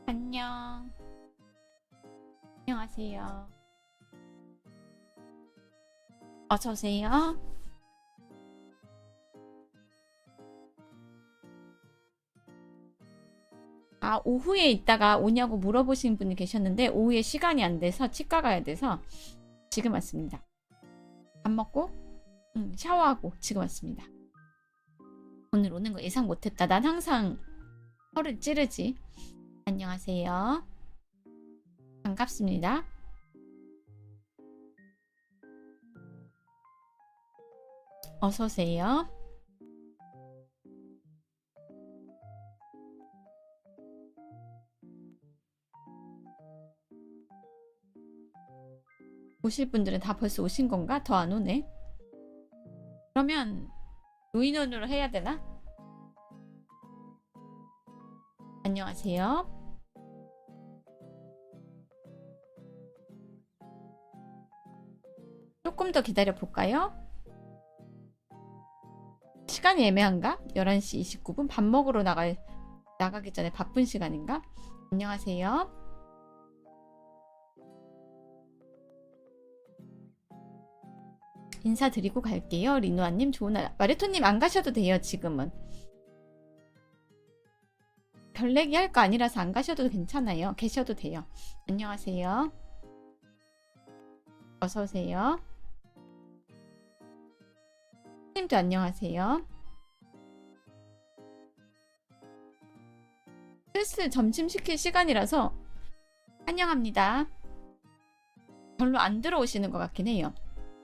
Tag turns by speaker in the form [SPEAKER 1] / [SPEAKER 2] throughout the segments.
[SPEAKER 1] 안녕. 안녕하세요. 어서오세요. 아, 오후에 있다가 오냐고 물어보신 분이 계셨는데, 오후에 시간이 안 돼서 치과 가야 돼서 지금 왔습니다. 밥 먹고, 샤워하고 지금 왔습니다. 오늘 오는 거 예상 못했다. 난 항상 혀를 찌르지. 안녕하세요. 반갑습니다. 어서오세요. 오실 분들은 다 벌써 오신 건가? 더 안 오네. 그러면 노인원으로 해야 되나? 안녕하세요. 조금 더 기다려 볼까요? 시간이 애매한가? 11시 29분 밥 먹으러 나가기 전에 바쁜 시간인가? 안녕하세요. 인사드리고 갈게요. 리노아님 좋은 날. 마레토님 안 가셔도 돼요. 지금은. 별내기 할 거 아니라서 안 가셔도 괜찮아요. 계셔도 돼요. 안녕하세요. 어서오세요. 님도 안녕하세요. 슬슬 점심 시킬 시간이라서 환영합니다. 별로 안 들어오시는 것 같긴 해요.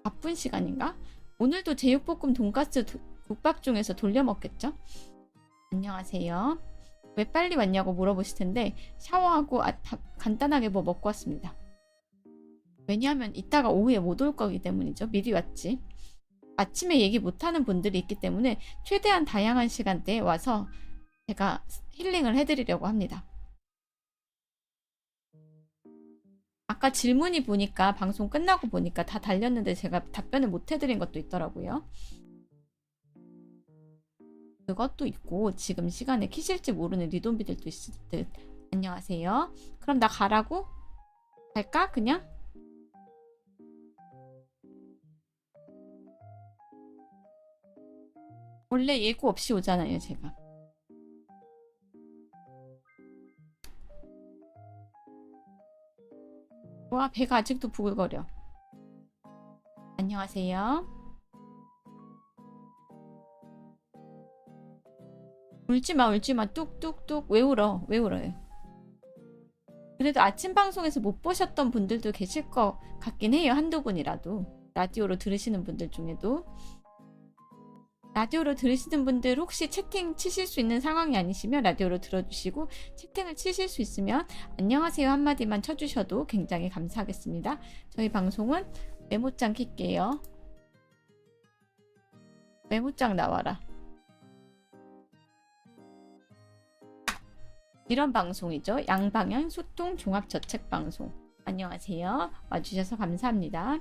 [SPEAKER 1] 바쁜 시간인가? 오늘도 제육볶음 돈가스 국밥 중에서 돌려 먹겠죠? 안녕하세요. 왜 빨리 왔냐고 물어보실 텐데 샤워하고 간단하게 뭐 먹고 왔습니다. 왜냐하면 이따가 오후에 못 올 거기 때문이죠. 미리 왔지. 아침에 얘기 못하는 분들이 있기 때문에 최대한 다양한 시간대에 와서 제가 힐링을 해드리려고 합니다. 아까 질문이 보니까 방송 끝나고 보니까 다 달렸는데 제가 답변을 못 해드린 것도 있더라고요. 그것도 있고 지금 시간에 키실지 모르는 리돈비들도 있을 듯. 안녕하세요. 그럼 나 가라고? 갈까? 그냥? 원래 예고 없이 오잖아요, 제가. 와, 배가 아직도 부글거려. 안녕하세요. 울지마, 울지마. 뚝뚝뚝. 왜 울어? 왜 울어요? 그래도 아침 방송에서 못 보셨던 분들도 계실 것 같긴 해요. 한두 분이라도. 라디오로 들으시는 분들 중에도. 라디오로 들으시는 분들 혹시 채팅 치실 수 있는 상황이 아니시면 라디오로 들어주시고 채팅을 치실 수 있으면 안녕하세요 한마디만 쳐주셔도 굉장히 감사하겠습니다. 저희 방송은 메모장 킬게요. 메모장 나와라. 이런 방송이죠. 양방향 소통 종합저책 방송. 안녕하세요. 와주셔서 감사합니다.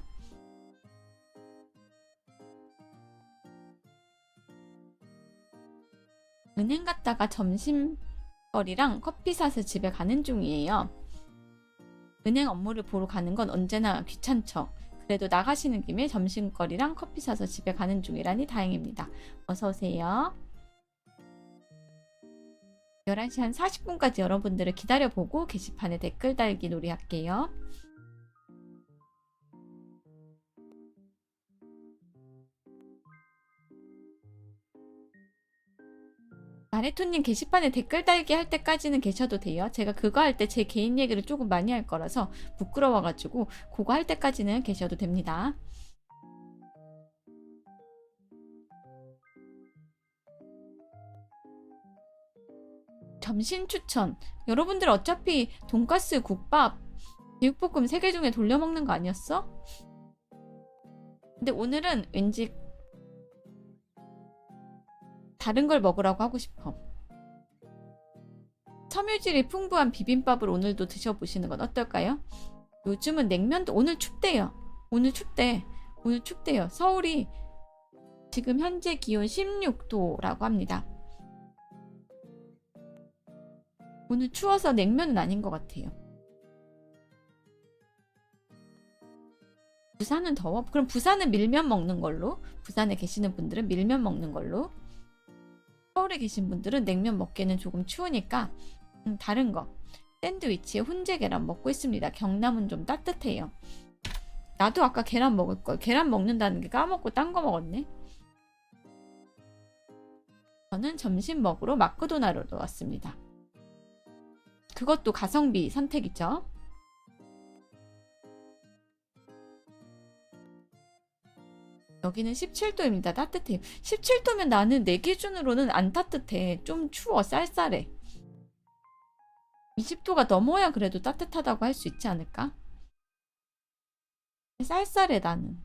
[SPEAKER 1] 은행 갔다가 점심거리랑 커피 사서 집에 가는 중이에요. 은행 업무를 보러 가는 건 언제나 귀찮죠. 그래도 나가시는 김에 점심거리랑 커피 사서 집에 가는 중이라니 다행입니다. 어서오세요. 11시 한 40분까지 여러분들을 기다려보고 게시판에 댓글 달기 놀이 할게요. 마레토님 게시판에 댓글 달기 할 때까지는 계셔도 돼요. 제가 그거 할 때 제 개인 얘기를 조금 많이 할 거라서 부끄러워가지고 그거 할 때까지는 계셔도 됩니다. 점심 추천. 여러분들 어차피 돈가스, 국밥, 제육볶음 3개 중에 돌려 먹는 거 아니었어? 근데 오늘은 왠지 다른 걸 먹으라고 하고 싶어. 섬유질이 풍부한 비빔밥을 오늘도 드셔보시는 건 어떨까요? 요즘은 냉면도 오늘 춥대요. 오늘 춥대. 오늘 춥대요. 서울이 지금 현재 기온 16도라고 합니다. 오늘 추워서 냉면은 아닌 것 같아요. 부산은 더워? 그럼 부산은 밀면 먹는 걸로. 부산에 계시는 분들은 밀면 먹는 걸로. 서울에 계신 분들은 냉면 먹기에는 조금 추우니까 다른 거. 샌드위치에 훈제 계란 먹고 있습니다. 경남은 좀 따뜻해요. 나도 아까 계란 먹을 걸. 계란 먹는다는 게 까먹고 딴 거 먹었네. 저는 점심 먹으러 마크도날드로 왔습니다. 그것도 가성비 선택이죠. 여기는 17도입니다. 따뜻해요. 17도면 나는 내 기준으로는 안 따뜻해. 좀 추워. 쌀쌀해. 20도가 넘어야 그래도 따뜻하다고 할 수 있지 않을까? 쌀쌀해 나는.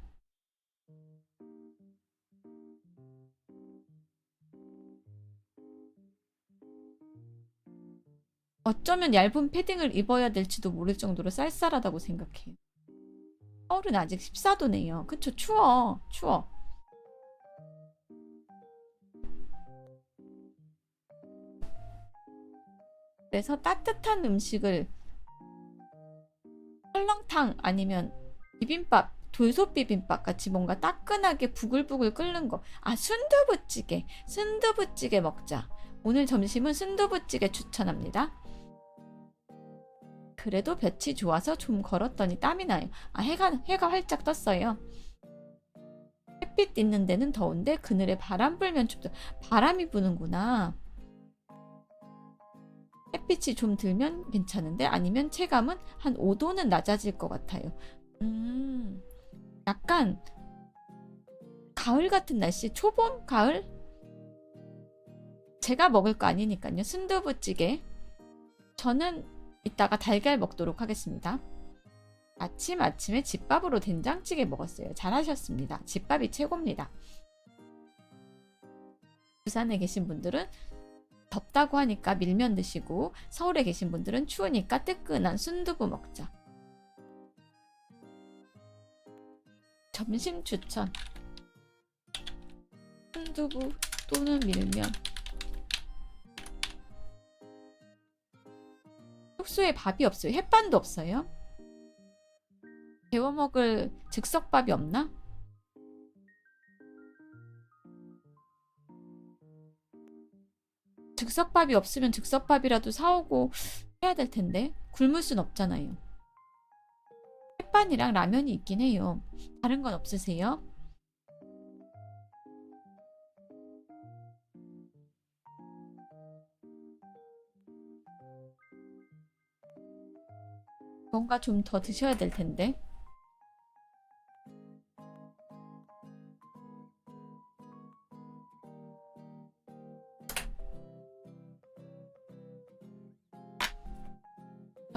[SPEAKER 1] 어쩌면 얇은 패딩을 입어야 될지도 모를 정도로 쌀쌀하다고 생각해요. 서울은 아직 14도네요. 그쵸? 추워. 추워. 그래서 따뜻한 음식을 설렁탕 아니면 비빔밥, 돌솥 비빔밥 같이 뭔가 따끈하게 부글부글 끓는 거. 아, 순두부찌개. 순두부찌개 먹자. 오늘 점심은 순두부찌개 추천합니다. 그래도 볕이 좋아서 좀 걸었더니 땀이 나요. 아, 해가 활짝 떴어요. 햇빛 있는 데는 더운데 그늘에 바람 불면 춥다. 바람이 부는구나. 햇빛이 좀 들면 괜찮은데 아니면 체감은 한 5도는 낮아질 것 같아요. 약간 가을 같은 날씨, 초봄? 가을? 제가 먹을 거 아니니까요. 순두부찌개. 저는 이따가 달걀 먹도록 하겠습니다. 아침에 집밥으로 된장찌개 먹었어요. 잘하셨습니다. 집밥이 최고입니다. 부산에 계신 분들은 덥다고 하니까 밀면 드시고 서울에 계신 분들은 추우니까 뜨끈한 순두부 먹자. 점심 추천. 순두부 또는 밀면. 숙소에 밥이 없어요. 햇반도 없어요. 데워 먹을 즉석밥이 없나? 즉석밥이 없으면 즉석밥이라도 사오고 해야 될 텐데 굶을 순 없잖아요. 햇반이랑 라면이 있긴 해요. 다른 건 없으세요? 뭔가 좀 더 드셔야 될 텐데.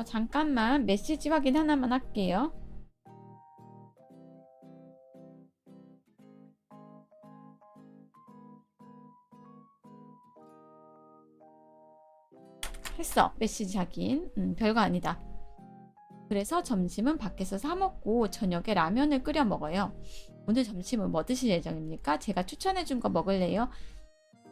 [SPEAKER 1] 잠깐만 메시지 확인 하나만 할게요. 했어. 메시지 확인. 별거 아니다. 그래서 점심은 밖에서 사 먹고 저녁에 라면을 끓여 먹어요. 오늘 점심은 뭐 드실 예정입니까? 제가 추천해준 거 먹을래요?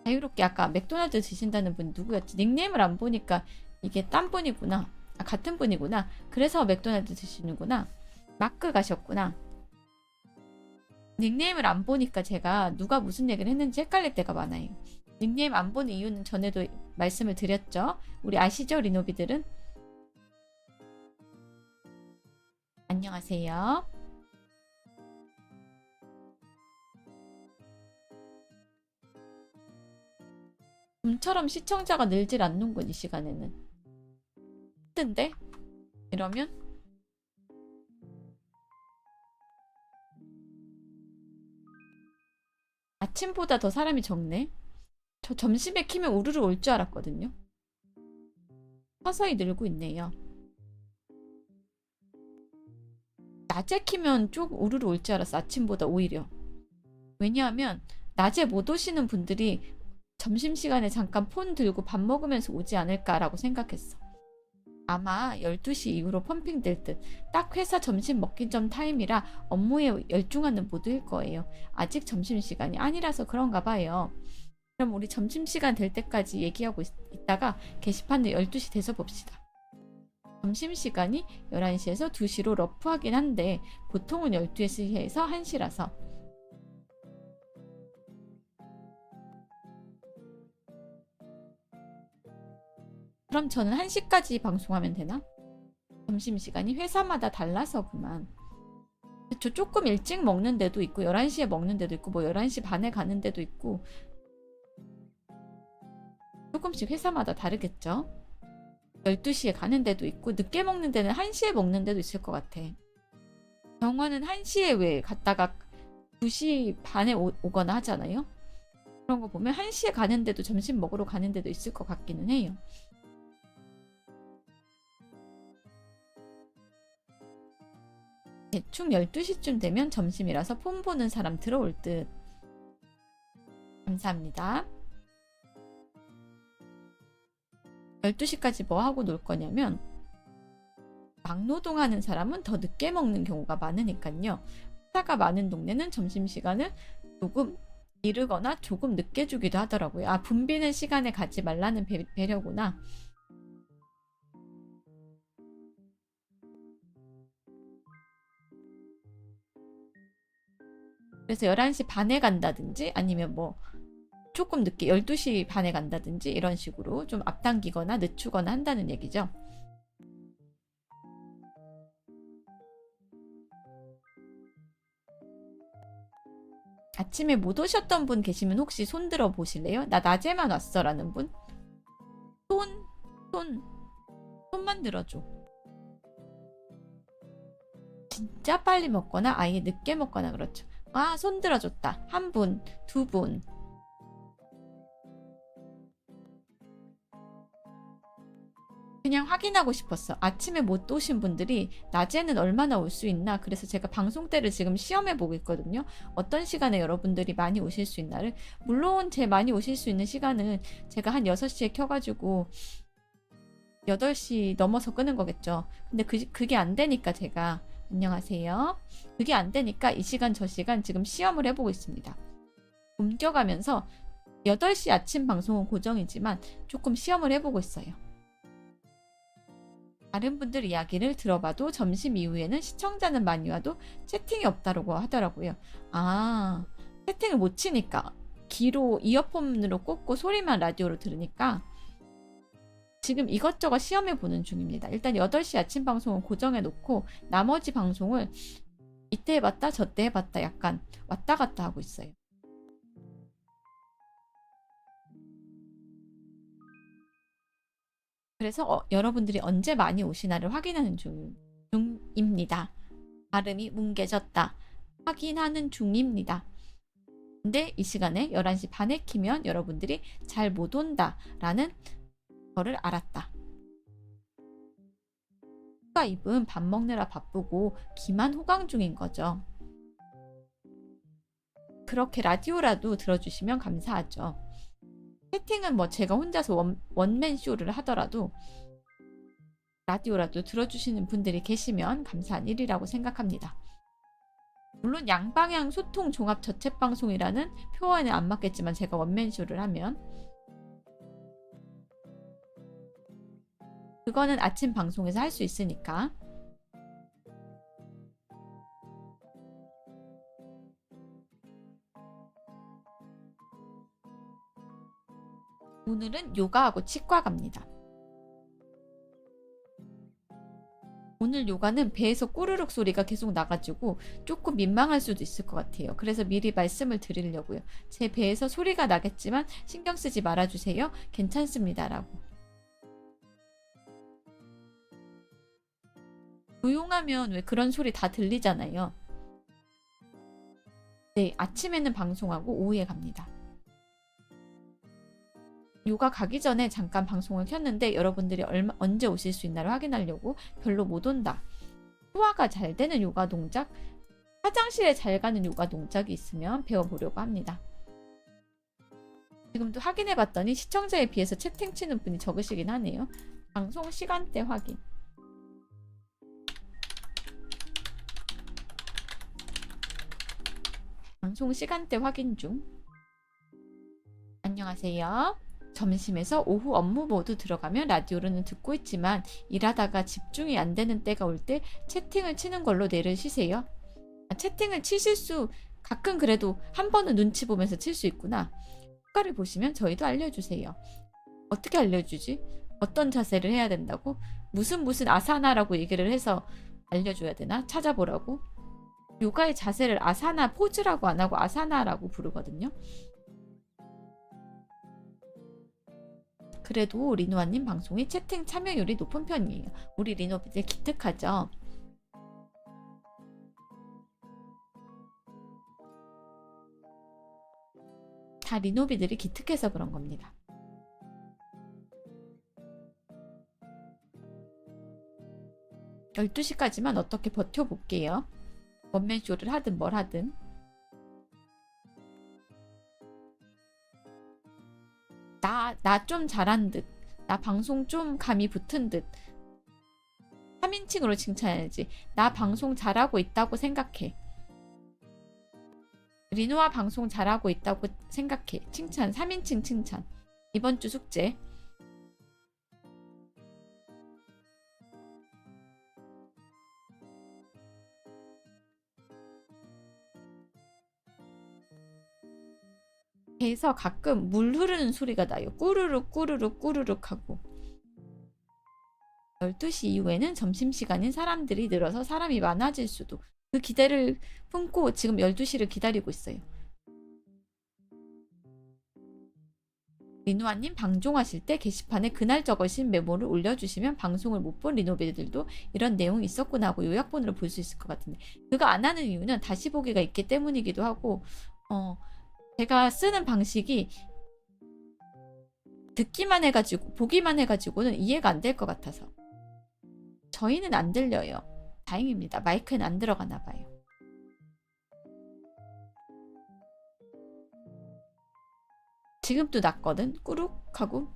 [SPEAKER 1] 자유롭게. 아까 맥도날드 드신다는 분 누구였지? 닉네임을 안 보니까 이게 딴 분이구나. 아, 같은 분이구나. 그래서 맥도날드 드시는구나. 마크 가셨구나. 닉네임을 안 보니까 제가 누가 무슨 얘기를 했는지 헷갈릴 때가 많아요. 닉네임 안 보는 이유는 전에도 말씀을 드렸죠. 우리 아시죠? 리노비들은? 안녕하세요. 좀처럼 시청자가 늘질 않는군 이 시간에는. 힘든데? 이러면? 아침보다 더 사람이 적네. 저 점심에 키면 우르르 올 줄 알았거든요. 서서히 늘고 있네요. 낮에 키면 쭉 우르르 올 줄 알았어. 아침보다 오히려. 왜냐하면 낮에 못 오시는 분들이 점심시간에 잠깐 폰 들고 밥 먹으면서 오지 않을까라고 생각했어. 아마 12시 이후로 펌핑될 듯. 딱 회사 점심 먹기 전 타임이라 업무에 열중하는 모드일 거예요. 아직 점심시간이 아니라서 그런가 봐요. 그럼 우리 점심시간 될 때까지 얘기하고 있다가 게시판을 12시 돼서 봅시다. 점심시간이 11시에서 2시로 러프하긴 한데 보통은 12시에서 1시라서 그럼 저는 1시까지 방송하면 되나? 점심시간이 회사마다 달라서 그만. 저 조금 일찍 먹는 데도 있고 11시에 먹는 데도 있고 뭐 11시 반에 가는 데도 있고 조금씩 회사마다 다르겠죠? 12시에 가는 데도 있고 늦게 먹는 데는 1시에 먹는 데도 있을 것 같아. 병원은 1시에 왜 갔다가 2시 반에 오거나 하잖아요? 그런 거 보면 1시에 가는 데도 점심 먹으러 가는 데도 있을 것 같기는 해요. 대충 12시쯤 되면 점심이라서 폰 보는 사람 들어올 듯. 감사합니다. 12시까지 뭐 하고 놀 거냐면 막노동하는 사람은 더 늦게 먹는 경우가 많으니까요. 회사가 많은 동네는 점심시간을 조금 이르거나 조금 늦게 주기도 하더라고요. 아, 붐비는 시간에 가지 말라는 배려구나. 그래서 11시 반에 간다든지 아니면 뭐 조금 늦게 12시 반에 간다든지 이런 식으로 좀 앞당기거나 늦추거나 한다는 얘기죠. 아침에 못 오셨던 분 계시면 혹시 손 들어 보실래요? 나 낮에만 왔어 라는 분? 손만 들어줘. 진짜 빨리 먹거나 아예 늦게 먹거나 그렇죠. 아, 손 들어줬다. 한 분, 두 분. 그냥 확인하고 싶었어. 아침에 못 오신 분들이 낮에는 얼마나 올 수 있나. 그래서 제가 방송 때를 지금 시험해 보고 있거든요. 어떤 시간에 여러분들이 많이 오실 수 있나를. 물론 제 많이 오실 수 있는 시간은 제가 한 6시에 켜가지고 8시 넘어서 끄는 거겠죠. 근데 그게 안 되니까 제가 안녕하세요. 그게 안 되니까 이 시간 저 시간 지금 시험을 해보고 있습니다. 옮겨가면서 8시 아침 방송은 고정이지만 조금 시험을 해보고 있어요. 다른 분들 이야기를 들어봐도 점심 이후에는 시청자는 많이 와도 채팅이 없다고 하더라고요. 아, 채팅을 못 치니까 귀로 이어폰으로 꽂고 소리만 라디오로 들으니까 지금 이것저것 시험해 보는 중입니다. 일단 8시 아침 방송은 고정해 놓고 나머지 방송을 이때 해봤다 저때 해봤다 약간 왔다 갔다 하고 있어요. 그래서 여러분들이 언제 많이 오시나를 확인하는 중입니다. 발음이 뭉개졌다. 확인하는 중입니다. 근데 이 시간에 11시 반에 키면 여러분들이 잘 못 온다 라는 거를 알았다. 휴가 입은 밥 먹느라 바쁘고 기만 호강 중인 거죠. 그렇게 라디오라도 들어주시면 감사하죠. 채팅은 뭐 제가 혼자서 원맨 쇼를 하더라도 라디오라도 들어주시는 분들이 계시면 감사한 일이라고 생각합니다. 물론 양방향 소통 종합 저챗 방송이라는 표현에 안 맞겠지만 제가 원맨 쇼를 하면 그거는 아침 방송에서 할 수 있으니까. 오늘은 요가하고 치과 갑니다. 오늘 요가는 배에서 꾸르륵 소리가 계속 나가지고 조금 민망할 수도 있을 것 같아요. 그래서 미리 말씀을 드리려고요. 제 배에서 소리가 나겠지만 신경 쓰지 말아주세요. 괜찮습니다. 라고. 조용하면 왜 그런 소리 다 들리잖아요. 네, 아침에는 방송하고 오후에 갑니다. 요가 가기 전에 잠깐 방송을 켰는데 여러분들이 언제 오실 수 있나를 확인하려고 별로 못 온다. 소화가 잘 되는 요가 동작, 화장실에 잘 가는 요가 동작이 있으면 배워보려고 합니다. 지금도 확인해 봤더니 시청자에 비해서 채팅 치는 분이 적으시긴 하네요. 방송 시간대 확인. 방송 시간대 확인 중. 안녕하세요. 점심에서 오후 업무 모드 들어가면 라디오로는 듣고 있지만 일하다가 집중이 안 되는 때가 올 때 채팅을 치는 걸로 내려시세요. 채팅을 치실 수 가끔 그래도 한 번은 눈치 보면서 칠 수 있구나. 효과를 보시면 저희도 알려주세요. 어떻게 알려주지? 어떤 자세를 해야 된다고? 무슨 아사나라고 얘기를 해서 알려줘야 되나? 찾아보라고? 요가의 자세를 아사나 포즈라고 안 하고 아사나라고 부르거든요. 그래도 리노아님 방송이 채팅 참여율이 높은 편이에요. 우리 리노비들 기특하죠? 다 리노비들이 기특해서 그런 겁니다. (12시까지만) 어떻게 버텨볼게요. 원맨쇼를 하든 뭘 하든. 나 좀 잘한 듯. 나 방송 좀 감이 붙은 듯. 3인칭으로 칭찬해야지. 나 방송 잘하고 있다고 생각해. 리노아 방송 잘하고 있다고 생각해. 칭찬. 3인칭 칭찬. 이번 주 숙제. 배에서 가끔 물 흐르는 소리가 나요. 꾸르륵 꾸르륵 꾸르륵 하고. 12시 이후에는 점심시간인 사람들이 늘어서 사람이 많아질 수도. 그 기대를 품고 지금 12시를 기다리고 있어요. 리노아님 방종하실 때 게시판에 그날 적으신 메모를 올려주시면 방송을 못 본 리노베들도 이런 내용이 있었구나 하고 요약본으로 볼 수 있을 것 같은데, 그거 안 하는 이유는 다시 보기가 있기 때문이기도 하고, 제가 쓰는 방식이 듣기만 해가지고 보기만 해가지고는 이해가 안 될 것 같아서. 저희는 안 들려요. 다행입니다. 마이크는 안 들어가나 봐요. 지금도 났거든. 꾸룩 하고.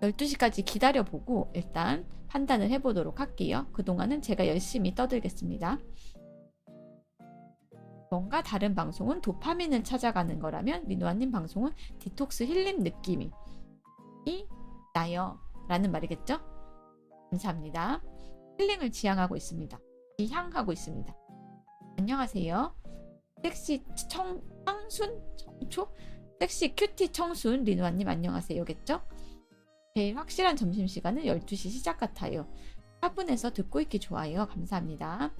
[SPEAKER 1] 12시까지 기다려보고 일단 판단을 해보도록 할게요. 그동안은 제가 열심히 떠들겠습니다. 뭔가 다른 방송은 도파민을 찾아가는 거라면 리노아님 방송은 디톡스 힐링 느낌이 나요 라는 말이겠죠? 감사합니다. 힐링을 지향하고 있습니다. 지향하고 있습니다. 안녕하세요. 섹시 청순? 청초? 섹시 큐티 청순 리노아님 안녕하세요겠죠? 제일 확실한 점심시간은 12시 시작 같아요. 화분에서 듣고 있기 좋아요. 감사합니다.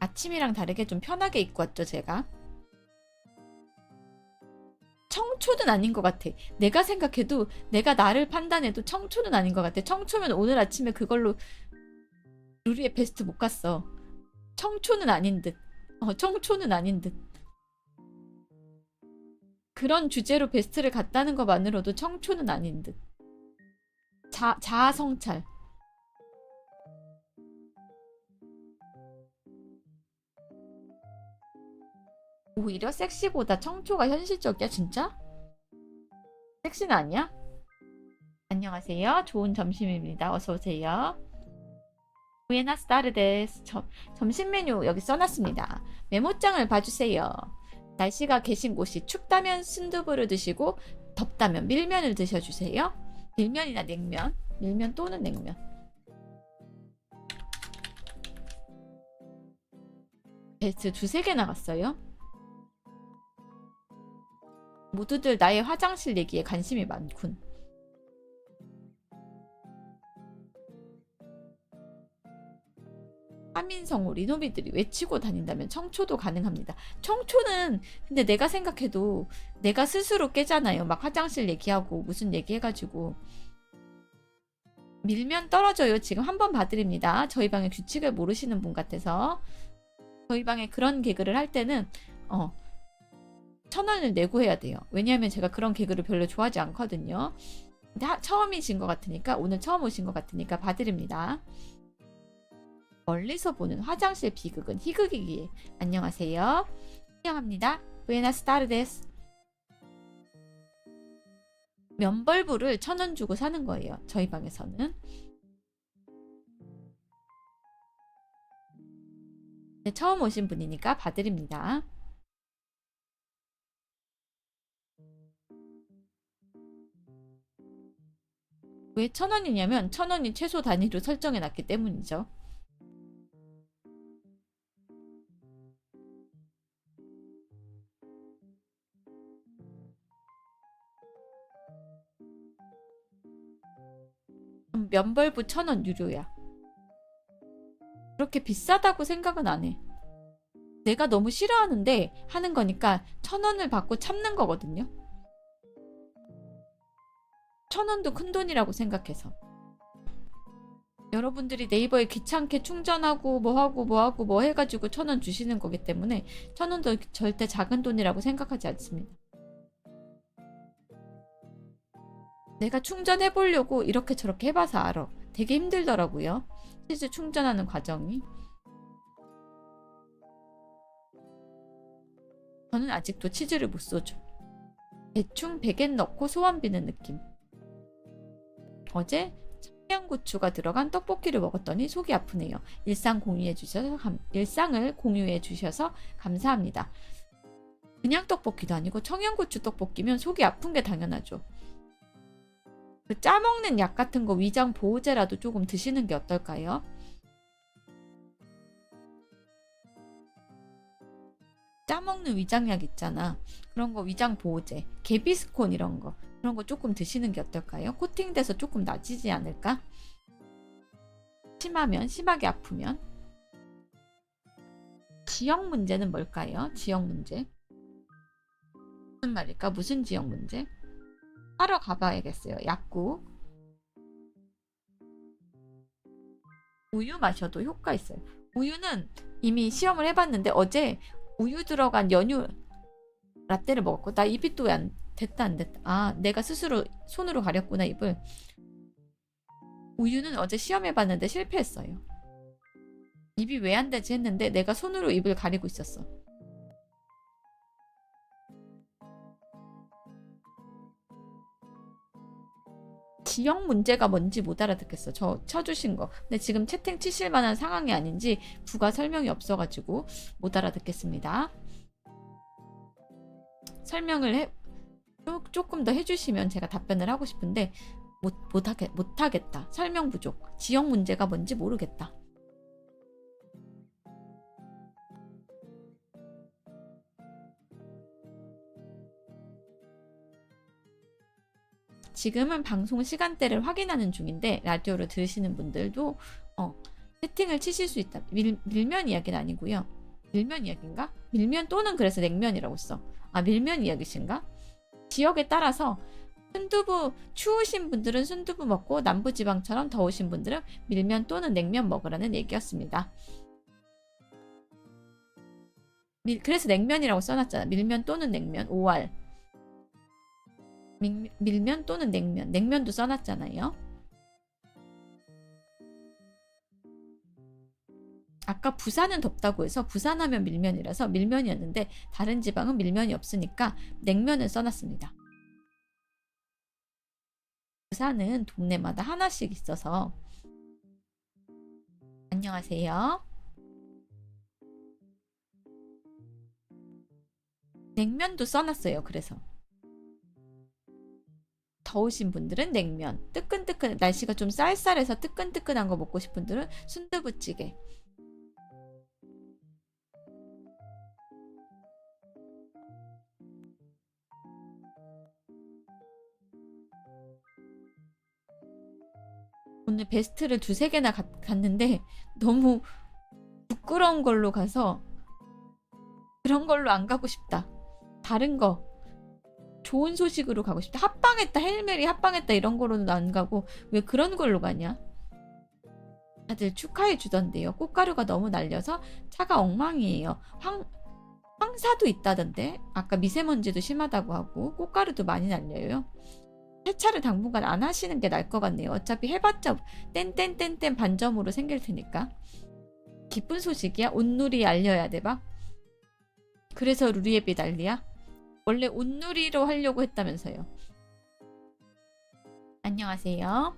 [SPEAKER 1] 아침이랑 다르게 좀 편하게 입고 왔죠, 제가. 청초는 아닌 것 같아. 내가 생각해도, 내가 나를 판단해도 청초는 아닌 것 같아. 청초면 오늘 아침에 그걸로 루리의 베스트 못 갔어. 청초는 아닌 듯. 청초는 아닌 듯. 그런 주제로 베스트를 갔다는 것만으로도 청초는 아닌 듯. 자아성찰. 오히려 섹시보다 청초가 현실적이야, 진짜? 섹시는 아니야? 안녕하세요. 좋은 점심입니다. 어서오세요. 부에나스 타르데스. 점심 메뉴 여기 써놨습니다. 메모장을 봐주세요. 날씨가 계신 곳이 춥다면 순두부를 드시고 덥다면 밀면을 드셔주세요. 밀면이나 냉면. 밀면 또는 냉면. 베스트 2-3개 나갔어요. 모두들 나의 화장실 얘기에 관심이 많군. 하민성우 리노비들이 외치고 다닌다면 청초도 가능합니다. 청초는 근데 내가 생각해도 내가 스스로 깨잖아요. 막 화장실 얘기하고 무슨 얘기해가지고. 밀면 떨어져요. 지금 한 번 봐드립니다. 저희 방의 규칙을 모르시는 분 같아서. 저희 방에 그런 개그를 할 때는 1,000원을 내고 해야 돼요. 왜냐하면 제가 그런 개그를 별로 좋아하지 않거든요. 근데 처음이신 것 같으니까, 오늘 처음 오신 것 같으니까 봐드립니다. 멀리서 보는 화장실 비극은 희극이기에. 안녕하세요. 환영합니다. 부에나스 타르데스. 면벌부를 1,000원 주고 사는 거예요. 저희 방에서는. 네, 처음 오신 분이니까 봐드립니다. 왜 1,000원이냐면 1,000원이 최소 단위로 설정해 놨기 때문이죠. 면벌부 1,000원 유료야. 그렇게 비싸다고 생각은 안 해. 내가 너무 싫어하는데 하는 거니까 1,000원을 받고 참는 거거든요. 1,000원도 큰 돈이라고 생각해서. 여러분들이 네이버에 귀찮게 충전하고 뭐 해가지고 1,000원 주시는 거기 때문에 1,000원도 절대 작은 돈이라고 생각하지 않습니다. 내가 충전해 보려고 이렇게 저렇게 해봐서 알아. 되게 힘들더라고요. 실제 충전하는 과정이. 저는 아직도 치즈를 못 쏘죠. 대충 100엔 넣고 소원 비는 느낌. 어제 청양고추가 들어간 떡볶이를 먹었더니 속이 아프네요. 일상을 공유해 주셔서 감사합니다. 그냥 떡볶이도 아니고 청양고추 떡볶이면 속이 아픈 게 당연하죠. 그 짜먹는 약 같은 거 위장 보호제라도 조금 드시는 게 어떨까요? 짜먹는 위장약 있잖아. 그런 거 위장 보호제, 개비스콘 이런 거. 그런 거 조금 드시는 게 어떨까요? 코팅돼서 조금 나아지지 않을까? 심하게 아프면. 지역 문제는 뭘까요? 지역 문제. 무슨 말일까? 무슨 지역 문제? 하러 가봐야겠어요. 약국. 우유 마셔도 효과 있어요. 우유는 이미 시험을 해봤는데 어제 우유 들어간 연유 라떼를 먹었고, 나 입이 또 안 됐다 안 됐다. 아, 내가 스스로 손으로 가렸구나 입을. 우유는 어제 시험해봤는데 실패했어요. 입이 왜 안 되지 했는데 내가 손으로 입을 가리고 있었어. 지역 문제가 뭔지 못 알아듣겠어. 저 쳐주신 거. 근데 지금 채팅 치실 만한 상황이 아닌지 부가 설명이 없어가지고 못 알아듣겠습니다. 설명을 조금 더 해주시면 제가 답변을 하고 싶은데 못하겠다. 설명 부족. 지역 문제가 뭔지 모르겠다. 지금은 방송 시간대를 확인하는 중인데 라디오로 들으시는 분들도 채팅을 치실 수 있다. 밀면 이야기는 아니고요. 밀면 이야기인가? 밀면 또는 그래서 냉면이라고 써. 아, 밀면 이야기신가? 지역에 따라서 순두부 추우신 분들은 순두부 먹고 남부지방처럼 더우신 분들은 밀면 또는 냉면 먹으라는 얘기였습니다. 그래서 냉면이라고 써놨잖아. 밀면 또는 냉면 5알. 밀면 또는 냉면. 냉면도 써놨잖아요. 아까 부산은 덥다고 해서 부산하면 밀면이라서 밀면이었는데 다른 지방은 밀면이 없으니까 냉면을 써놨습니다. 부산은 동네마다 하나씩 있어서. 안녕하세요. 냉면도 써놨어요. 그래서 더우신 분들은 냉면, 뜨끈뜨끈 날씨가 좀 쌀쌀해서 뜨끈뜨끈한 거 먹고 싶은 분들은 순두부찌개. 오늘 베스트를 2-3개나 갔는데 너무 부끄러운 걸로 가서 그런 걸로 안 가고 싶다. 다른 거 좋은 소식으로 가고 싶다. 합방했다, 헬메리 합방했다 이런 거로는 안 가고 왜 그런 걸로 가냐? 다들 축하해 주던데요. 꽃가루가 너무 날려서 차가 엉망이에요. 황사도 있다던데. 아까 미세먼지도 심하다고 하고 꽃가루도 많이 날려요. 세차를 당분간 안 하시는 게 나을 것 같네요. 어차피 해봤자 땡땡땡땡 반점으로 생길 테니까. 기쁜 소식이야? 온누리 알려야 돼 봐. 그래서 루리앱이 난리야? 원래 온누리로 하려고 했다면서요. 안녕하세요.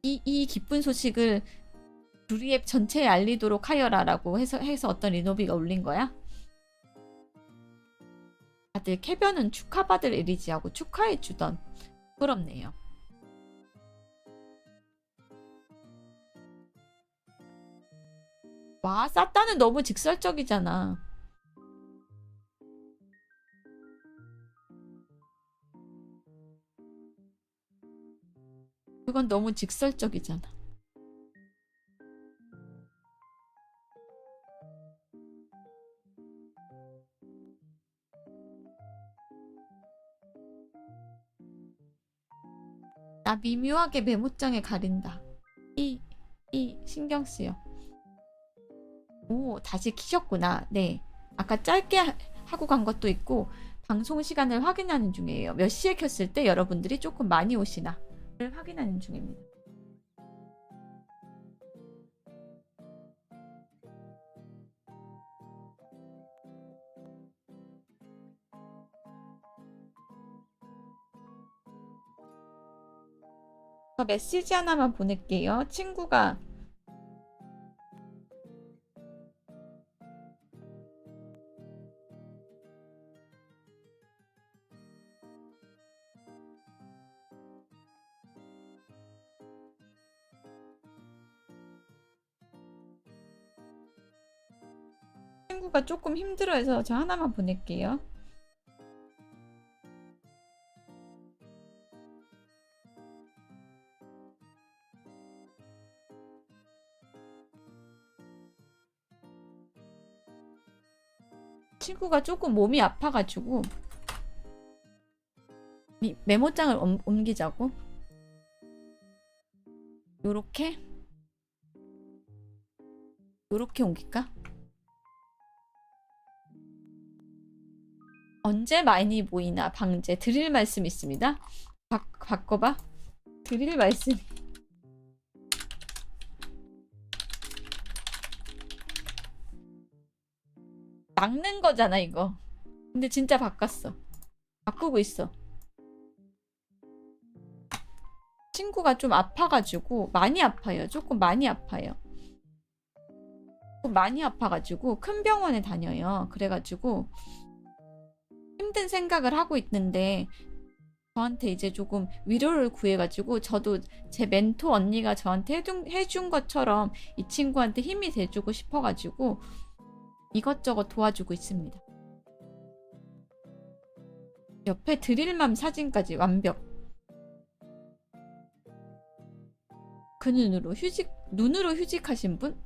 [SPEAKER 1] 이 기쁜 소식을 루리앱 전체에 알리도록 하여라라고 해서 어떤 리노비가 올린 거야? 다들 캐변은 축하받을 일이지 하고 축하해주던. 부럽네요. 와, 쌌다는 너무 직설적이잖아. 그건 너무 직설적이잖아. 나 미묘하게 메모장에 가린다. 이 신경 쓰여. 오, 다시 키셨구나. 네. 아까 짧게 하고 간 것도 있고 방송 시간을 확인하는 중이에요. 몇 시에 켰을 때 여러분들이 조금 많이 오시나를 확인하는 중입니다. 저 메시지 하나만 보낼게요. 친구가 조금 힘들어해서 저 하나만 보낼게요. 친구가 조금 몸이 아파가지고 메모장을 옮기자고. 요렇게 옮길까? 언제 많이 모이나 방제 드릴 말씀 있습니다. 바꿔봐. 드릴 말씀. 낚는 거잖아 이거. 근데 진짜 바꿨어. 바꾸고 있어. 친구가 좀 아파가지고 많이 아파요. 조금 많이 아파요. 많이 아파가지고 큰 병원에 다녀요. 그래가지고 힘든 생각을 하고 있는데 저한테 이제 조금 위로를 구해가지고 저도 제 멘토 언니가 저한테 해준 것처럼 이 친구한테 힘이 돼주고 싶어가지고 이것저것 도와주고 있습니다. 옆에 드릴맘 사진까지 완벽. 그 눈으로 휴직하신 분?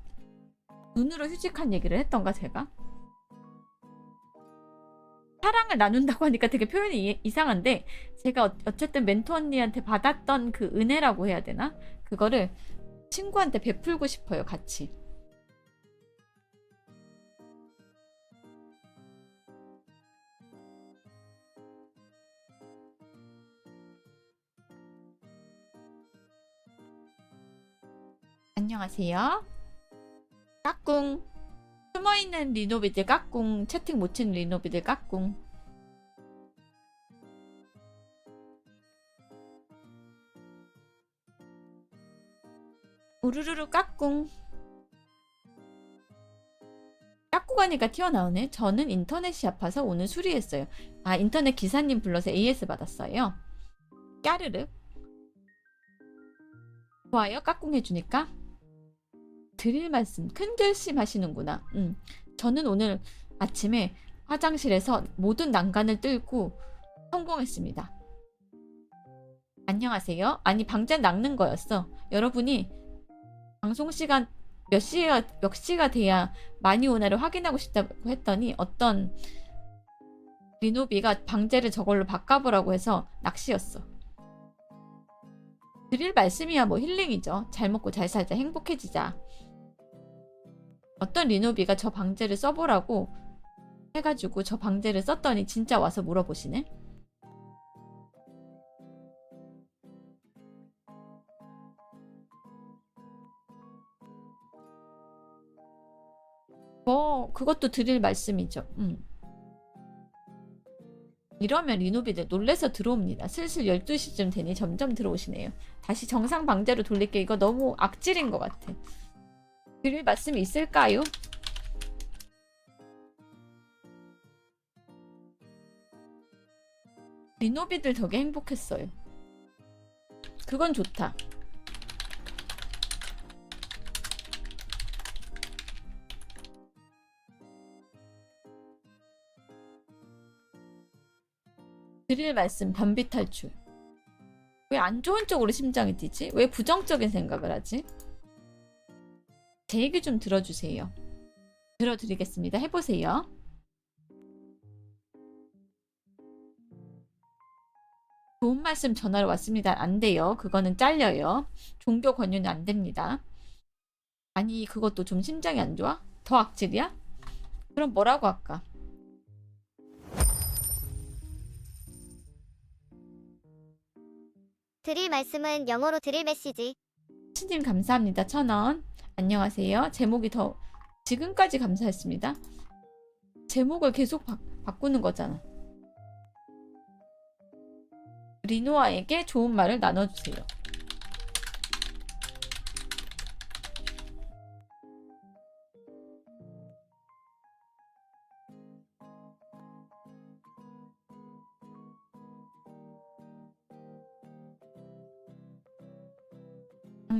[SPEAKER 1] 눈으로 휴직한 얘기를 했던가 제가? 사랑을 나눈다고 하니까 되게 표현이 이상한데 제가 어쨌든 멘토 언니한테 받았던 그 은혜라고 해야 되나? 그거를 친구한테 베풀고 싶어요, 같이. 안녕하세요. 까꿍. 숨어있는 리노비들 까꿍. 채팅 못 치는 리노비들 까꿍. 우르르르 까꿍. 깎고 가니까 튀어나오네. 저는 인터넷이 아파서 오늘 수리했어요. 아, 인터넷 기사님 불러서 AS 받았어요. 까르르. 좋아요. 까꿍 해주니까. 드릴 말씀. 큰 결심 하시는구나. 저는 오늘 아침에 화장실에서 모든 난간을 뚫고 성공했습니다. 안녕하세요. 아니, 방제 낚는 거였어. 여러분이 방송 시간 몇 시가 돼야 많이 오나를 확인하고 싶다고 했더니 어떤 리노비가 방제를 저걸로 바꿔보라고 해서 낚시였어. 드릴 말씀이야 뭐 힐링이죠. 잘 먹고 잘 살자, 행복해지자. 어떤 리노비가 저 방제를 써보라고 해가지고 저 방제를 썼더니 진짜 와서 물어보시네. 뭐 그것도 드릴 말씀이죠. 이러면 리노비들 놀래서 들어옵니다. 슬슬 12시쯤 되니 점점 들어오시네요. 다시 정상 방제로 돌릴게. 이거 너무 악질인 것 같아. 드릴 말씀이 있을까요? 리노비들 덕에 행복했어요. 그건 좋다. 드릴 말씀 변비 탈출. 왜 안 좋은 쪽으로 심장이 뛰지? 왜 부정적인 생각을 하지? 제 얘기 좀 들어주세요. 들어드리겠습니다. 해보세요. 좋은 말씀 전화로 왔습니다. 안 돼요. 그거는 잘려요. 종교 권유는 안 됩니다. 아니 그것도 좀 심장이 안 좋아? 더 악질이야? 그럼 뭐라고 할까?
[SPEAKER 2] 드릴 말씀은 영어로 드릴 메시지.
[SPEAKER 1] 스님 감사합니다. 1000원. 안녕하세요. 제목이 더 지금까지 감사했습니다. 제목을 계속 바꾸는 거잖아. 리노아에게 좋은 말을 나눠주세요.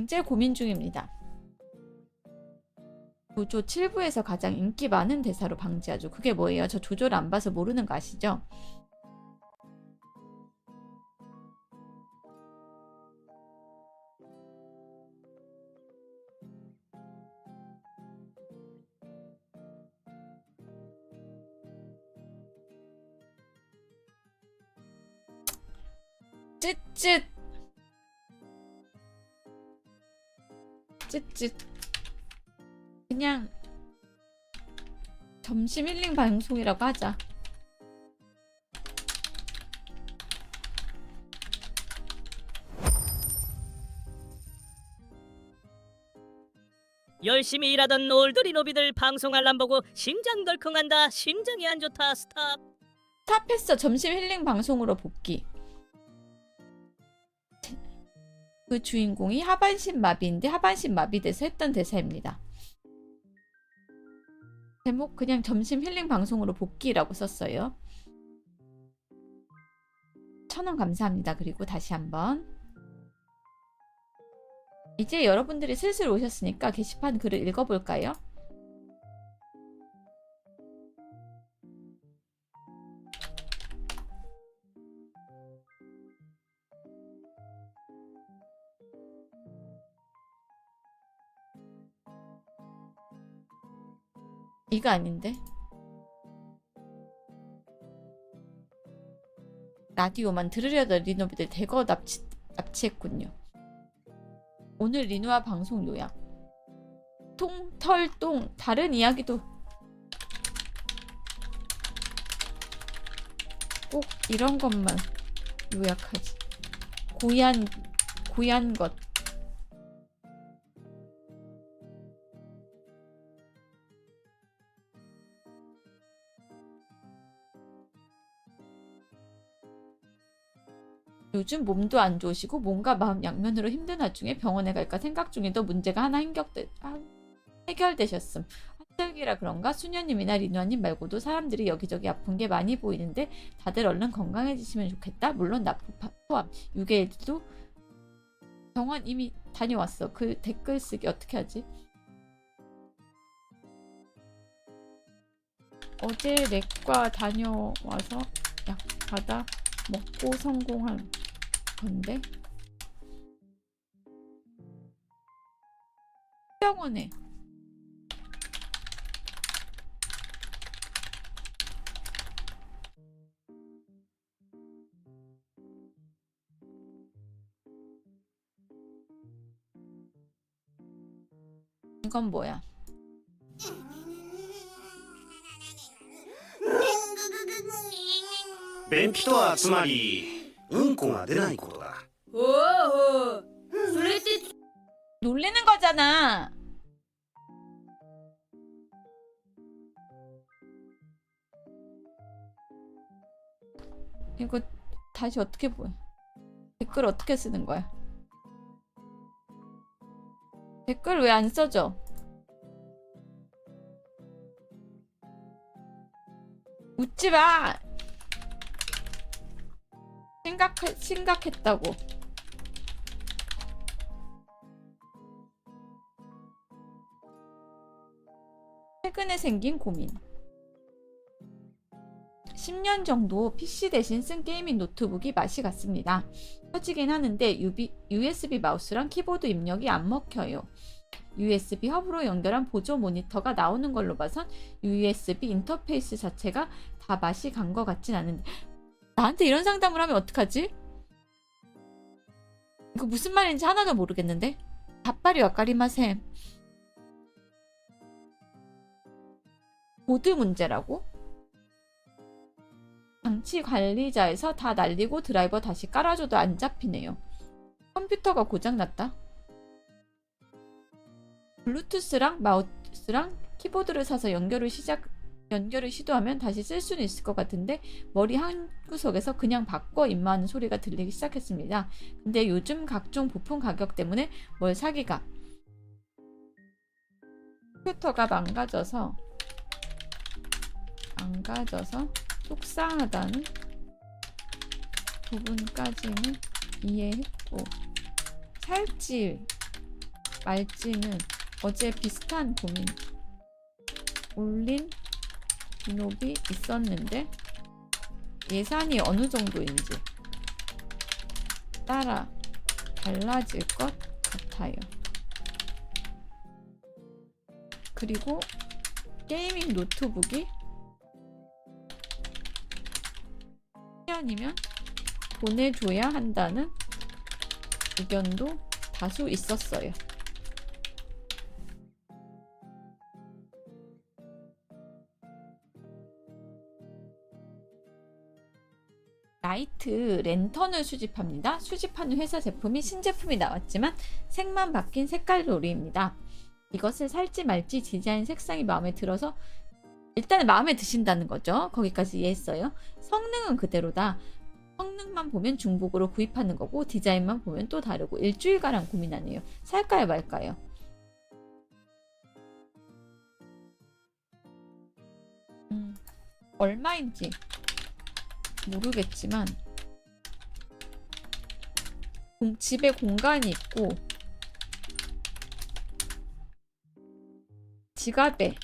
[SPEAKER 1] 방제 고민 중입니다. 조조 7부에서 가장 인기 많은 대사로 방지하죠. 그게 뭐예요? 저 조조를 안 봐서 모르는 거 아시죠? 쯧쯧 쯧쯧. 그냥 점심 힐링 방송이라고 하자.
[SPEAKER 3] 열심히 일하던 올드 리노비들 방송 알람 보고 심장 덜컹한다. 심장이 안 좋다. 스탑.
[SPEAKER 1] 스탑했어. 점심 힐링 방송으로 복귀. 그 주인공이 하반신 마비인데 하반신 마비돼서 했던 대사입니다. 제목 그냥 점심 힐링 방송으로 복귀라고 썼어요. 1000원 감사합니다. 그리고 다시 한번 이제 여러분들이 슬슬 오셨으니까 게시판 글을 읽어볼까요? 이거 아닌데? 라디오만 들으려던 리노비들 대거 납치했군요. 오늘 리노아 방송 요약. 통, 털, 똥 다른 이야기도 꼭 이런 것만 요약하지. 고얀 것. 요즘 몸도 안 좋으시고 몸과 마음 양면으로 힘든 와중에 병원에 갈까 생각 중에도 문제가 하나 해결되셨음. 환절기라 그런가 수녀님이나 리누아님 말고도 사람들이 여기저기 아픈 게 많이 보이는데 다들 얼른 건강해지시면 좋겠다. 물론 나프 포함. 6개월도 병원 이미 다녀왔어. 그 댓글 쓰기 어떻게 하지? 어제 내과 다녀와서 약 받아 먹고 성공한 건데 병원에 이건 뭐야?
[SPEAKER 4] 便秘とはつまりうんこが出ないことだ。
[SPEAKER 1] 놀리는 거잖아. 이거 다시 어떻게 보여? 댓글 어떻게 쓰는 거야? 댓글 왜 안 써져? 웃지 마! 심각했다고. 최근에 생긴 고민. 10년 정도 PC 대신 쓴 게이밍 노트북이 맛이 갔습니다. 켜지긴 하는데 USB 마우스랑 키보드 입력이 안 먹혀요. USB 허브로 연결한 보조 모니터가 나오는 걸로 봐선 USB 인터페이스 자체가 다 맛이 간 것 같진 않은데 나한테 이런 상담을 하면 어떡하지? 이거 무슨 말인지 하나도 모르겠는데? 닭발이 와까리마셈. 보드 문제라고? 장치 관리자에서 다 날리고 드라이버 다시 깔아줘도 안 잡히네요. 컴퓨터가 고장났다. 블루투스랑 마우스랑 키보드를 사서 연결을 시도하면 다시 쓸 수는 있을 것 같은데 머리 한구석에서 그냥 바꿔 임마하는 소리가 들리기 시작했습니다. 근데 요즘 각종 부품 가격 때문에 뭘 사기가. 컴퓨터가 망가져서 속상하다는 부분까지는 이해했고 살지 말지는 어제 비슷한 고민 올린 기록이 있었는데 예산이 어느 정도인지 따라 달라질 것 같아요. 그리고 게이밍 노트북이 10년이면 보내줘야 한다는 의견도 다수 있었어요. 라이트 랜턴을 수집합니다. 수집하는 회사 제품이 신제품이 나왔지만 색만 바뀐 색깔 놀이입니다. 이것을 살지 말지 디자인 색상이 마음에 들어서 일단 마음에 드신다는 거죠. 거기까지 이해했어요. 성능은 그대로다. 성능만 보면 중복으로 구입하는 거고 디자인만 보면 또 다르고 일주일가량 고민하네요. 살까요 말까요? 얼마인지 모르겠지만 집에 공간이 있고 지갑에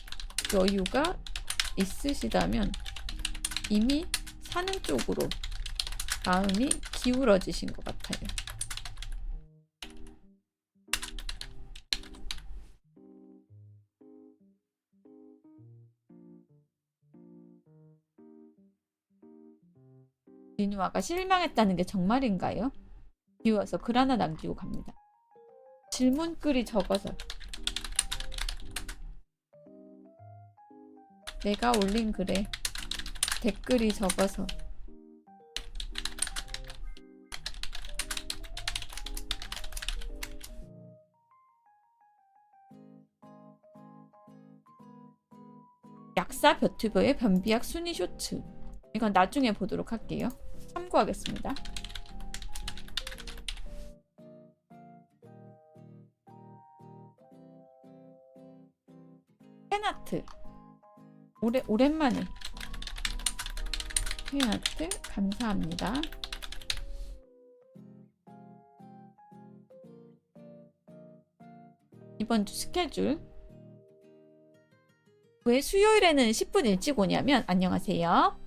[SPEAKER 1] 여유가 있으시다면 이미 사는 쪽으로 마음이 기울어지신 것 같아요. 리누아가 실망했다는 게 정말인가요? 비워서 글 하나 남기고 갑니다. 질문글이 적어서 내가 올린 글에 댓글이 적어서 약사 벼튜버의 변비약 순위 쇼츠. 이건 나중에 보도록 할게요. 참고하겠습니다. 팬아트 오랜만에 팬아트 감사합니다. 이번 주 스케줄 왜 수요일에는 10분 일찍 오냐면 안녕하세요.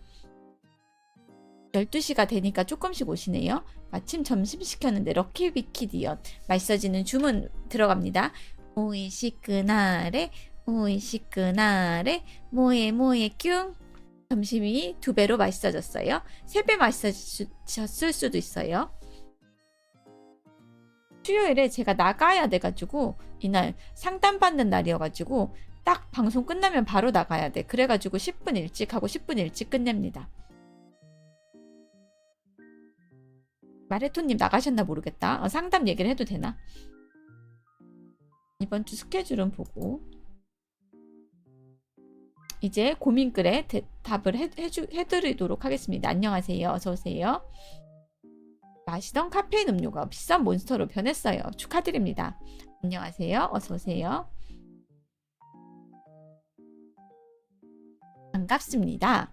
[SPEAKER 1] 12시가 되니까 조금씩 오시네요. 마침 점심 시켰는데 럭키비키디언 맛있어지는 주문 들어갑니다. 오이시끄나레 오이시끄나레 모에 뀨. 점심이 2배로 맛있어졌어요. 3배 맛있어졌을 수도 있어요. 수요일에 제가 나가야 돼가지고 이날 상담받는 날이어가지고 딱 방송 끝나면 바로 나가야 돼. 그래가지고 10분 일찍 하고 10분 일찍 끝냅니다. 마레토님 나가셨나 모르겠다. 상담 얘기를 해도 되나? 이번 주 스케줄은 보고 이제 고민글에 답을 해드리도록 하겠습니다. 안녕하세요. 어서오세요. 마시던 카페인 음료가 비싼 몬스터로 변했어요. 축하드립니다. 안녕하세요. 어서오세요. 반갑습니다.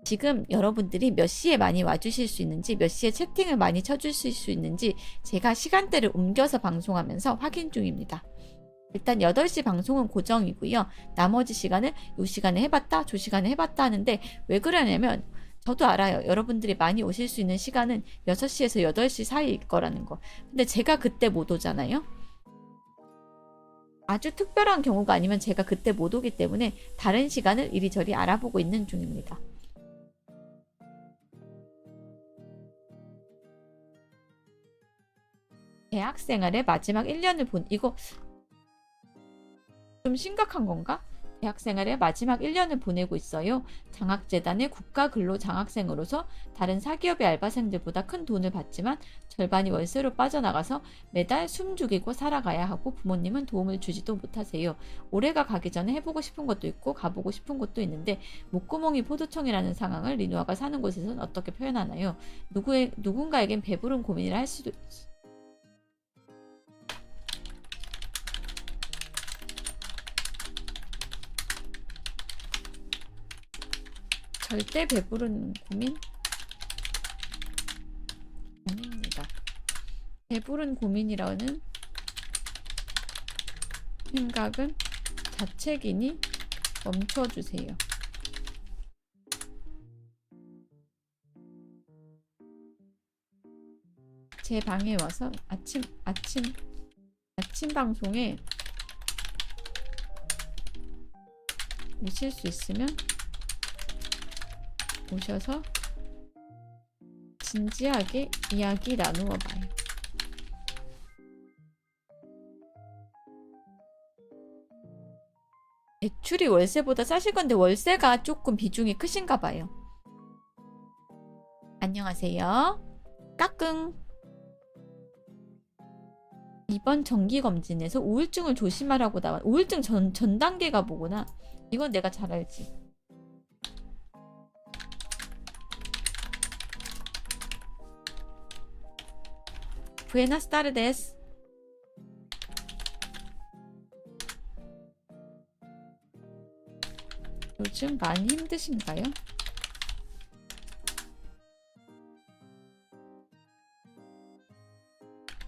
[SPEAKER 1] 지금 여러분들이 몇 시에 많이 와주실 수 있는지, 몇 시에 채팅을 많이 쳐주실 수 있는지 제가 시간대를 옮겨서 방송하면서 확인 중입니다. 일단 8시 방송은 고정이고요. 나머지 시간은 이 시간에 해봤다, 저 시간에 해봤다 하는데 왜 그러냐면 저도 알아요. 여러분들이 많이 오실 수 있는 시간은 6시에서 8시 사이일 거라는 거. 근데 제가 그때 못 오잖아요. 아주 특별한 경우가 아니면 제가 그때 못 오기 때문에 다른 시간을 이리저리 알아보고 있는 중입니다. 대학생활의 마지막 1년을 이거 좀 심각한 건가? 대학생활의 마지막 1년을 보내고 있어요. 장학재단의 국가근로장학생으로서 다른 사기업의 알바생들보다 큰 돈을 받지만 절반이 월세로 빠져나가서 매달 숨 죽이고 살아가야 하고 부모님은 도움을 주지도 못하세요. 올해가 가기 전에 해보고 싶은 것도 있고 가보고 싶은 곳도 있는데 목구멍이 포도청이라는 상황을 리누아가 사는 곳에서는 어떻게 표현하나요? 누군가에겐 배부른 고민이라 할 수도 절대 배부른 고민입니다. 배부른 고민이라는 생각은 자책이니 멈춰주세요. 제 방에 와서 아침 방송에 오실 수 있으면 오셔서 진지하게 이야기 나누어 봐요. 대출이 월세보다 싸실 건데 월세가 조금 비중이 크신가 봐요. 안녕하세요. 까꿍. 이번 정기검진에서 우울증을 조심하라고 나와. 우울증 전 단계가 뭐구나. 이건 내가 잘 알지. Buenas tardes. 요즘 많이 힘드신가요?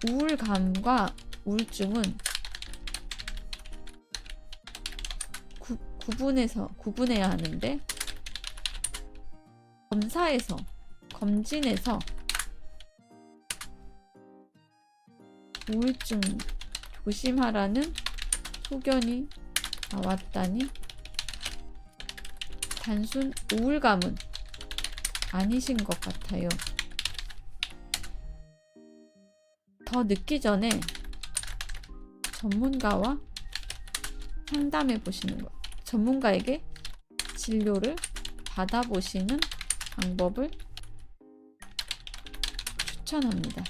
[SPEAKER 1] 우울감과 우울증은 구분해야 하는데 검진에서 우울증 조심하라는 소견이 나왔다니 단순 우울감은 아니신 것 같아요. 더 늦기 전에 전문가와 상담해 보시는 것, 전문가에게 진료를 받아보시는 방법을 추천합니다.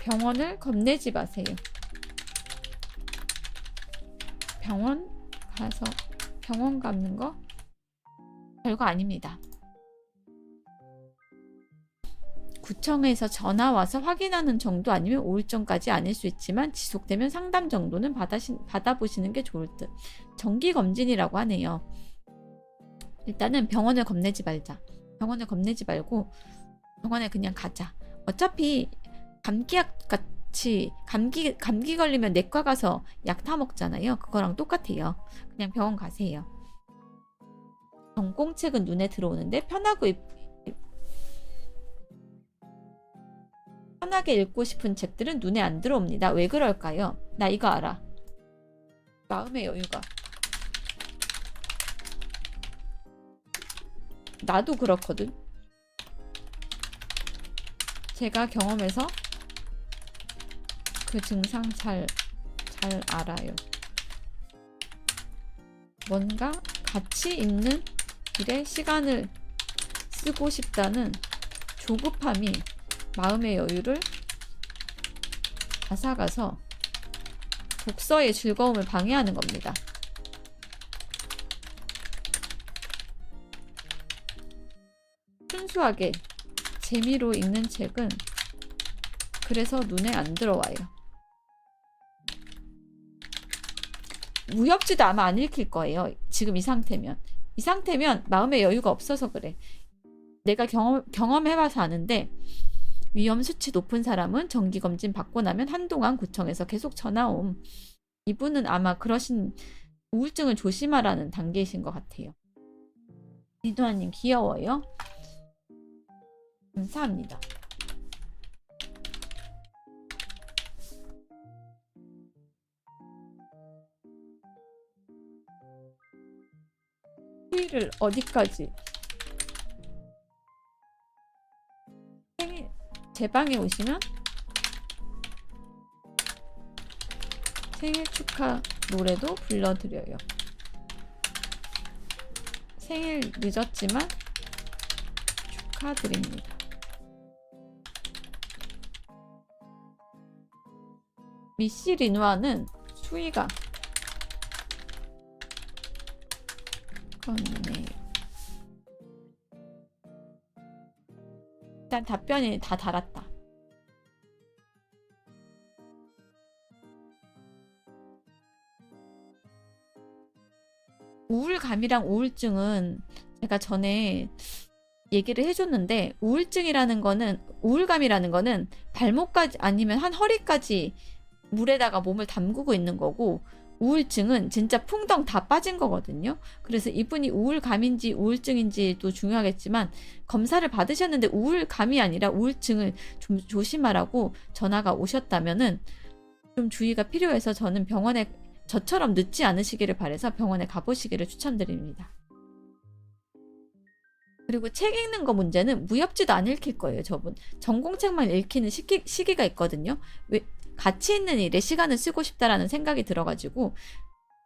[SPEAKER 1] 병원을 겁내지 마세요. 병원 가서 병원 가는 거 별거 아닙니다. 구청에서 전화 와서 확인하는 정도 아니면 우울증까지 아닐 수 있지만 지속되면 상담 정도는 받아보시는 게 좋을 듯. 정기검진이라고 하네요. 일단은 병원을 겁내지 말자. 병원을 겁내지 말고 병원에 그냥 가자. 어차피 감기약 같이 감기 걸리면 내과 가서 약 타 먹잖아요. 그거랑 똑같아요. 그냥 병원 가세요. 전공책은 눈에 들어오는데 편하게 읽고 싶은 책들은 눈에 안 들어옵니다. 왜 그럴까요? 나 이거 알아. 마음의 여유가. 나도 그렇거든. 제가 경험해서 그 증상 잘 알아요. 뭔가 가치 있는 일에 시간을 쓰고 싶다는 조급함이 마음의 여유를 앗아가서 독서의 즐거움을 방해하는 겁니다. 순수하게 재미로 읽는 책은 그래서 눈에 안 들어와요. 무협지도 아마 안 읽힐 거예요. 지금 이 상태면. 이 상태면 마음의 여유가 없어서 그래. 내가 경험해봐서 아는데 위험 수치 높은 사람은 정기검진 받고 나면 한동안 구청에서 계속 전화옴. 이분은 아마 그러신 우울증을 조심하라는 단계이신 것 같아요. 이도아님 귀여워요. 감사합니다. 휴일을 어디까지? 생일 제 방에 오시면 생일 축하 노래도 불러드려요. 생일 늦었지만 축하드립니다. 미시 리누아는 수위가 그렇네요. 일단 답변이 다 달았다. 우울감이랑 우울증은 제가 전에 얘기를 해줬는데 우울감이라는 거는 발목까지 아니면 한 허리까지 물에다가 몸을 담그고 있는 거고 우울증은 진짜 풍덩 다 빠진 거거든요. 그래서 이분이 우울감인지 우울증인지도 중요하겠지만 검사를 받으셨는데 우울감이 아니라 우울증을 좀 조심하라고 전화가 오셨다면은 좀 주의가 필요해서 저는 병원에 저처럼 늦지 않으시기를 바라서 병원에 가보시기를 추천드립니다. 그리고 책 읽는 거 문제는 무협지도 안 읽힐 거예요. 저분 전공책만 읽히는 시기가 있거든요. 왜 가치 있는 일에 시간을 쓰고 싶다라는 생각이 들어가지고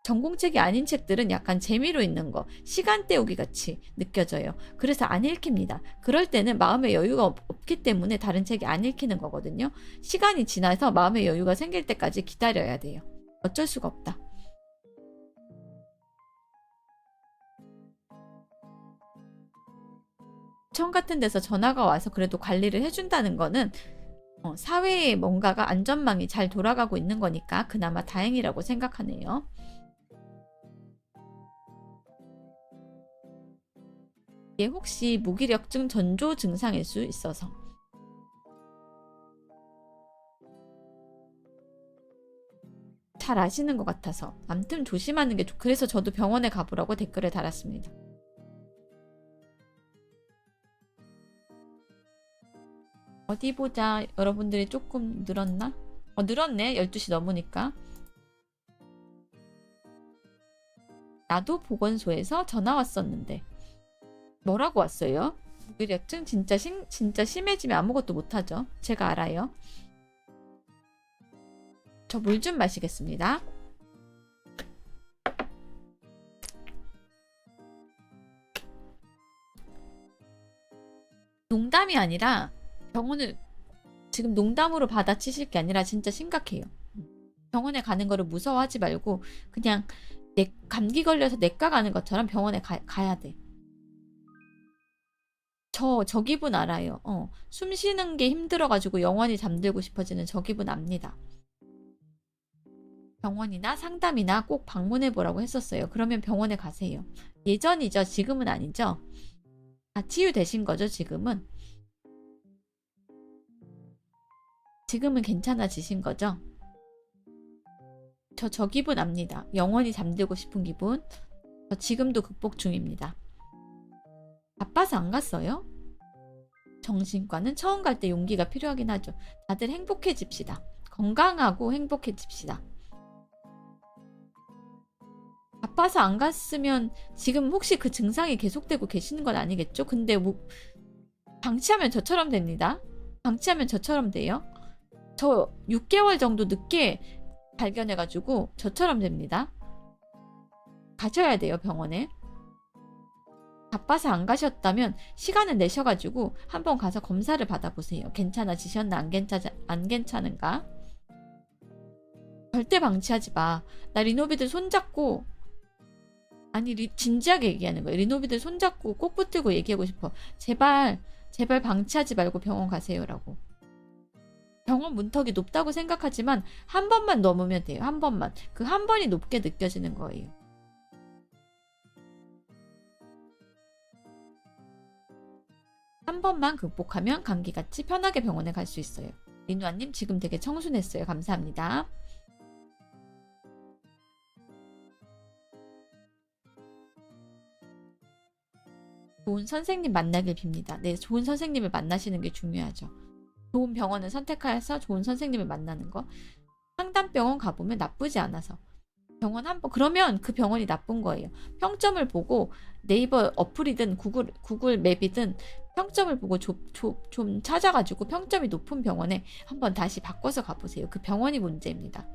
[SPEAKER 1] 전공책이 아닌 책들은 약간 재미로 읽는 거, 시간 때우기 같이 느껴져요. 그래서 안 읽힙니다. 그럴 때는 마음의 여유가 없기 때문에 다른 책이 안 읽히는 거거든요. 시간이 지나서 마음의 여유가 생길 때까지 기다려야 돼요. 어쩔 수가 없다. 청 같은 데서 전화가 와서 그래도 관리를 해준다는 거는 사회에 뭔가가 안전망이 잘 돌아가고 있는 거니까 그나마 다행이라고 생각하네요. 이게 혹시 무기력증 전조 증상일 수 있어서 잘 아시는 것 같아서 암튼 조심하는 게 그래서 저도 병원에 가보라고 댓글을 달았습니다. 어디 보자. 여러분들이 조금 늘었나? 늘었네. 12시 넘으니까. 나도 보건소에서 전화 왔었는데 뭐라고 왔어요? 무기력증 진짜 심해지면 아무것도 못하죠. 제가 알아요. 저 물 좀 마시겠습니다. 농담이 아니라 병원을 지금 농담으로 받아치실 게 아니라 진짜 심각해요. 병원에 가는 거를 무서워하지 말고 그냥 감기 걸려서 내과 가는 것처럼 병원에 가야 돼. 저 기분 알아요. 숨 쉬는 게 힘들어가지고 영원히 잠들고 싶어지는 저 기분 압니다. 병원이나 상담이나 꼭 방문해보라고 했었어요. 그러면 병원에 가세요. 예전이죠. 지금은 아니죠. 다 치유되신 거죠. 지금은 괜찮아지신 거죠. 저 기분 압니다. 영원히 잠들고 싶은 기분. 저 지금도 극복 중입니다. 바빠서 안 갔어요? 정신과는 처음 갈 때 용기가 필요하긴 하죠. 다들 행복해집시다. 건강하고 행복해집시다. 바빠서 안 갔으면 지금 혹시 그 증상이 계속되고 계시는 건 아니겠죠? 근데 뭐 방치하면 저처럼 됩니다. 방치하면 저처럼 돼요. 저 6개월 정도 늦게 발견해가지고 저처럼 됩니다. 가셔야 돼요, 병원에. 바빠서 안 가셨다면 시간을 내셔가지고 한번 가서 검사를 받아보세요. 괜찮아지셨나 안 괜찮은가? 절대 방치하지 마. 나 리노비들 손잡고 아니 진지하게 얘기하는 거예요. 리노비들 손잡고 꼭 붙들고 얘기하고 싶어. 제발 방치하지 말고 병원 가세요라고. 병원 문턱이 높다고 생각하지만 한 번만 넘으면 돼요. 한 번만. 그 한 번이 높게 느껴지는 거예요. 한 번만 극복하면 감기같이 편하게 병원에 갈 수 있어요. 리누아님 지금 되게 청순했어요. 감사합니다. 좋은 선생님 만나길 빕니다. 네, 좋은 선생님을 만나시는 게 중요하죠. 좋은 병원을 선택해서 좋은 선생님을 만나는 거. 상담병원 가보면 나쁘지 않아서. 병원 한번 그러면 그 병원이 나쁜 거예요. 평점을 보고 네이버 어플이든 구글 맵이든 평점을 보고 좀 찾아가지고 평점이 높은 병원에 한번 다시 바꿔서 가보세요. 그 병원이 문제입니다.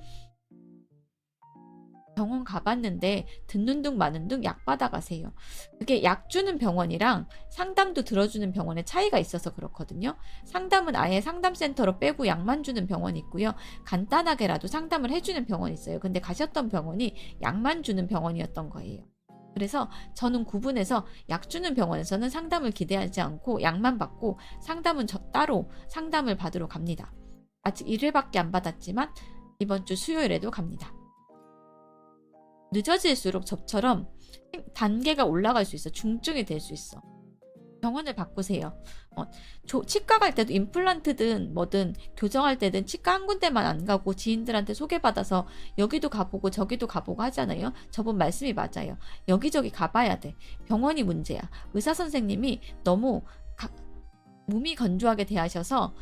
[SPEAKER 1] 병원 가봤는데 듣는 둥 마는 둥 약 받아가세요. 그게 약 주는 병원이랑 상담도 들어주는 병원의 차이가 있어서 그렇거든요. 상담은 아예 상담센터로 빼고 약만 주는 병원이 있고요. 간단하게라도 상담을 해주는 병원이 있어요. 근데 가셨던 병원이 약만 주는 병원이었던 거예요. 그래서 저는 구분해서 약 주는 병원에서는 상담을 기대하지 않고 약만 받고 상담은 따로 상담을 받으러 갑니다. 아직 1회밖에 안 받았지만 이번 주 수요일에도 갑니다. 늦어질수록 저처럼 단계가 올라갈 수 있어. 중증이 될 수 있어. 병원을 바꾸세요. 치과 갈 때도 임플란트든 뭐든 교정할 때든 치과 한 군데만 안 가고 지인들한테 소개받아서 여기도 가보고 저기도 가보고 하잖아요. 저번 말씀이 맞아요. 여기저기 가봐야 돼. 병원이 문제야. 의사 선생님이 너무 몸이 건조하게 대하셔서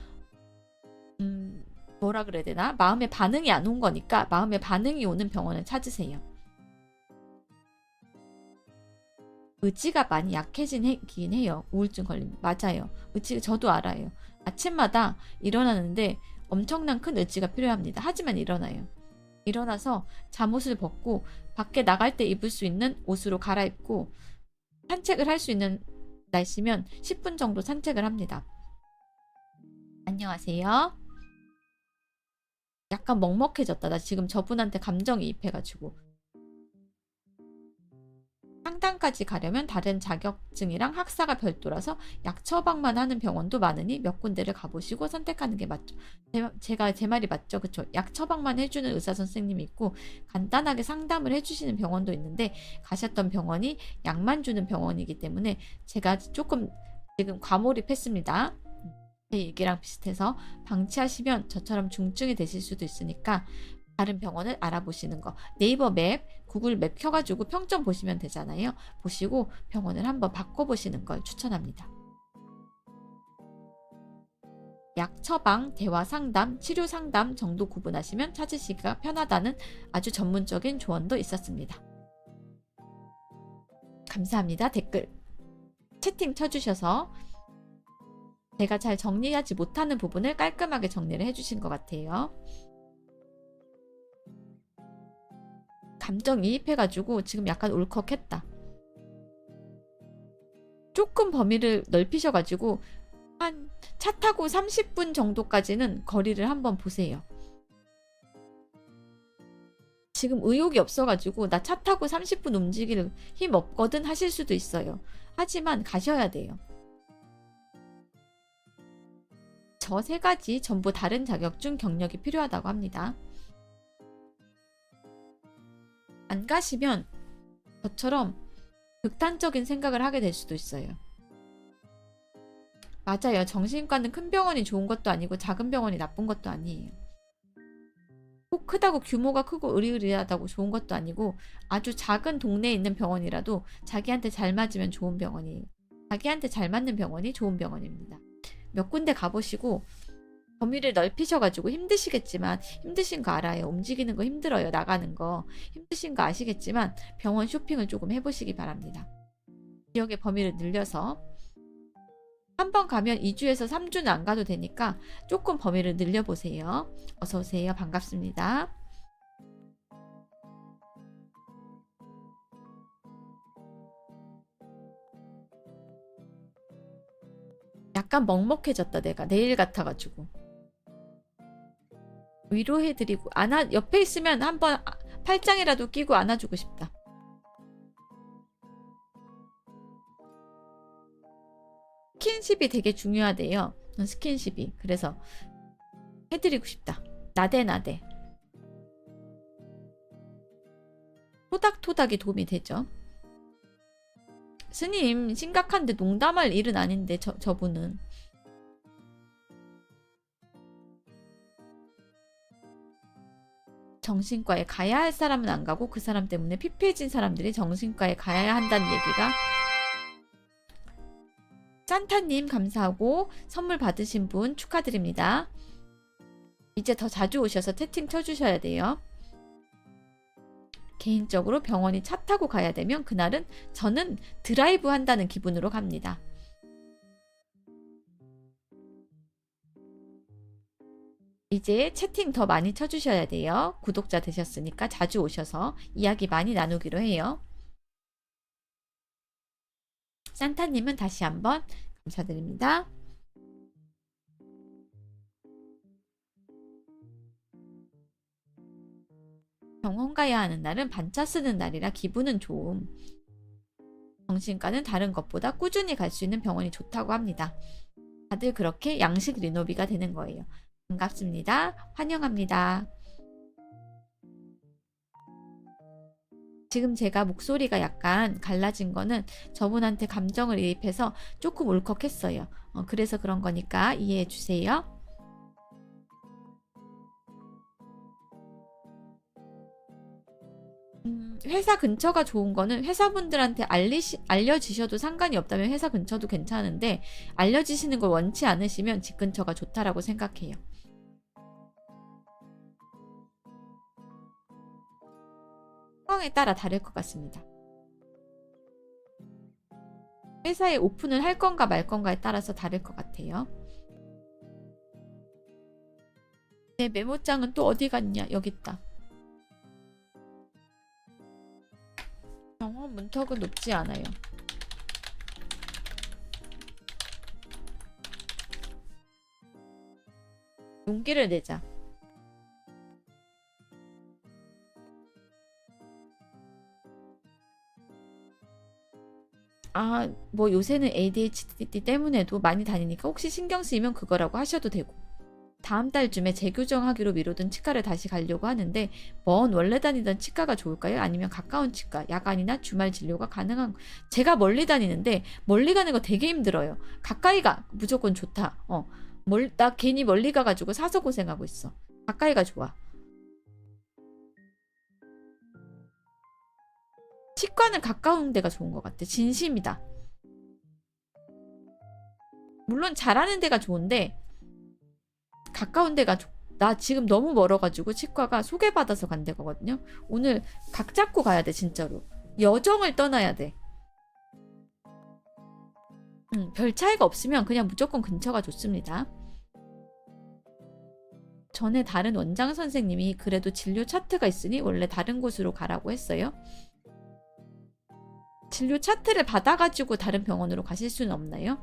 [SPEAKER 1] 뭐라 그래야 되나? 마음의 반응이 안 온 거니까 마음의 반응이 오는 병원을 찾으세요. 의지가 많이 약해지긴 해요. 우울증 걸리면. 맞아요. 의지 저도 알아요. 아침마다 일어나는데 엄청난 큰 의지가 필요합니다. 하지만 일어나요. 일어나서 잠옷을 벗고 밖에 나갈 때 입을 수 있는 옷으로 갈아입고 산책을 할 수 있는 날씨면 10분 정도 산책을 합니다. 안녕하세요. 약간 먹먹해졌다. 나 지금 저분한테 감정이입해가지고. 상담까지 가려면 다른 자격증이랑 학사가 별도라서 약 처방만 하는 병원도 많으니 몇 군데를 가보시고 선택하는 게 맞죠. 제 말이 맞죠? 그쵸? 약 처방만 해주는 의사 선생님이 있고 간단하게 상담을 해주시는 병원도 있는데 가셨던 병원이 약만 주는 병원이기 때문에 제가 조금 지금 과몰입했습니다. 제 얘기랑 비슷해서 방치하시면 저처럼 중증이 되실 수도 있으니까 다른 병원을 알아보시는 거. 네이버 맵, 구글 맵 켜가지고 평점 보시면 되잖아요. 보시고 병원을 한번 바꿔보시는 걸 추천합니다. 약 처방, 대화 상담, 치료 상담 정도 구분하시면 찾으시기가 편하다는 아주 전문적인 조언도 있었습니다. 감사합니다. 댓글, 채팅 쳐주셔서 제가 잘 정리하지 못하는 부분을 깔끔하게 정리를 해주신 것 같아요. 감정이입해가지고 지금 약간 울컥했다. 조금 범위를 넓히셔가지고 한 차 타고 30분 정도까지는 거리를 한번 보세요. 지금 의욕이 없어가지고 나 차 타고 30분 움직일 힘 없거든 하실 수도 있어요. 하지만 가셔야 돼요. 저 3가지 전부 다른 자격증 경력이 필요하다고 합니다. 안 가시면 저처럼 극단적인 생각을 하게 될 수도 있어요. 맞아요. 정신과는 큰 병원이 좋은 것도 아니고 작은 병원이 나쁜 것도 아니에요. 꼭 크다고 규모가 크고 으리으리하다고 좋은 것도 아니고 아주 작은 동네에 있는 병원이라도 자기한테 잘 맞으면 좋은 병원이에요. 자기한테 잘 맞는 병원이 좋은 병원입니다. 몇 군데 가보시고 범위를 넓히셔가지고 힘드시겠지만 힘드신 거 알아요. 움직이는 거 힘들어요. 나가는 거 힘드신 거 아시겠지만 병원 쇼핑을 조금 해보시기 바랍니다. 지역의 범위를 늘려서 한 번 가면 2주에서 3주는 안 가도 되니까 조금 범위를 늘려보세요. 어서오세요. 반갑습니다. 약간 먹먹해졌다 내가 내일 같아가지고. 위로해드리고 옆에 있으면 한번 팔짱이라도 끼고 안아주고 싶다. 스킨십이 되게 중요하대요. 스킨십이. 그래서 해드리고 싶다. 나대나대. 토닥토닥이 도움이 되죠. 스님 심각한데 농담할 일은 아닌데 저분은. 정신과에 가야 할 사람은 안 가고 그 사람 때문에 피폐해진 사람들이 정신과에 가야 한다는 얘기가. 산타님 감사하고 선물 받으신 분 축하드립니다. 이제 더 자주 오셔서 채팅 쳐주셔야 돼요. 개인적으로 병원이 차 타고 가야 되면 그날은 저는 드라이브 한다는 기분으로 갑니다. 이제 채팅 더 많이 쳐주셔야 돼요. 구독자 되셨으니까 자주 오셔서 이야기 많이 나누기로 해요. 산타님은 다시 한번 감사드립니다. 병원 가야 하는 날은 반차 쓰는 날이라 기분은 좋음. 정신과는 다른 것보다 꾸준히 갈 수 있는 병원이 좋다고 합니다. 다들 그렇게 양식 리노비가 되는 거예요. 반갑습니다. 환영합니다. 지금 제가 목소리가 약간 갈라진 거는 저분한테 감정을 이입해서 조금 울컥했어요. 그래서 그런 거니까 이해해 주세요. 회사 근처가 좋은 거는 회사분들한테 알려지셔도 상관이 없다면 회사 근처도 괜찮은데 알려지시는 걸 원치 않으시면 집 근처가 좋다라고 생각해요. 상황에 따라 다를 것 같습니다. 회사에 오픈을 할 건가 말 건가에 따라서 다를 것 같아요. 내 메모장은 또 어디 갔냐? 여기 있다. 병원 문턱은 높지 않아요. 용기를 내자. 뭐 요새는 ADHD 때문에도 많이 다니니까 혹시 신경 쓰이면 그거라고 하셔도 되고. 다음 달쯤에 재교정하기로 미루던 치과를 다시 가려고 하는데 원래 다니던 치과가 좋을까요? 아니면 가까운 치과, 야간이나 주말 진료가 가능한. 제가 멀리 다니는데 멀리 가는 거 되게 힘들어요. 가까이가 무조건 좋다. 나 괜히 멀리 가가지고 사서 고생하고 있어. 가까이가 좋아. 치과는 가까운 데가 좋은 것 같아. 진심이다. 물론 잘하는 데가 좋은데 가까운 데가 나 지금 너무 멀어가지고 치과가 소개받아서 간 데거든요. 오늘 각 잡고 가야 돼 진짜로. 여정을 떠나야 돼. 별 차이가 없으면 그냥 무조건 근처가 좋습니다. 전에 다른 원장 선생님이 그래도 진료 차트가 있으니 원래 다른 곳으로 가라고 했어요. 진료 차트를 받아가지고 다른 병원으로 가실 수는 없나요?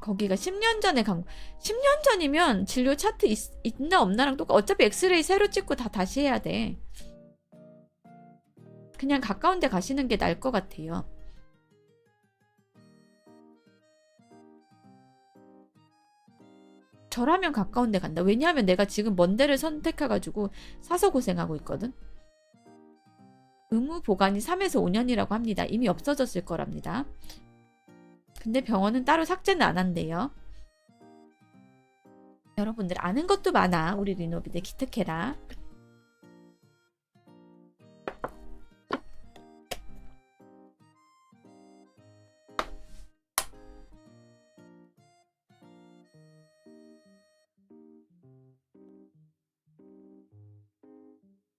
[SPEAKER 1] 거기가 10년 전에 10년 전이면 진료 차트 있나 없나랑 똑같아. 어차피 엑스레이 새로 찍고 다시 해야 돼. 그냥 가까운 데 가시는 게 나을 것 같아요. 저라면 가까운 데 간다. 왜냐하면 내가 지금 먼 데를 선택해가지고 사서 고생하고 있거든. 의무 보관이 3에서 5년이라고 합니다. 이미 없어졌을 거랍니다. 근데 병원은 따로 삭제는 안 한대요. 여러분들 아는 것도 많아. 우리 리노비들 기특해라.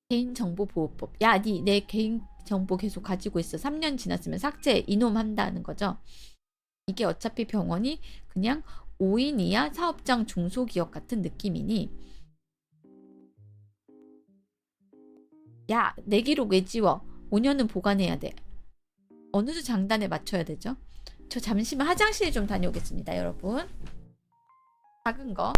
[SPEAKER 1] 개인정보보호법. 야, 니 내 개인정보 계속 가지고 있어. 3년 지났으면 삭제. 이놈 한다는 거죠. 이게 어차피 병원이 그냥 5인 이하 사업장 중소기업 같은 느낌이니 야, 내 기록 왜 지워? 5년은 보관해야 돼. 어느 주 장단에 맞춰야 되죠? 저 잠시만 화장실 좀 다녀오겠습니다, 여러분. 작은 거.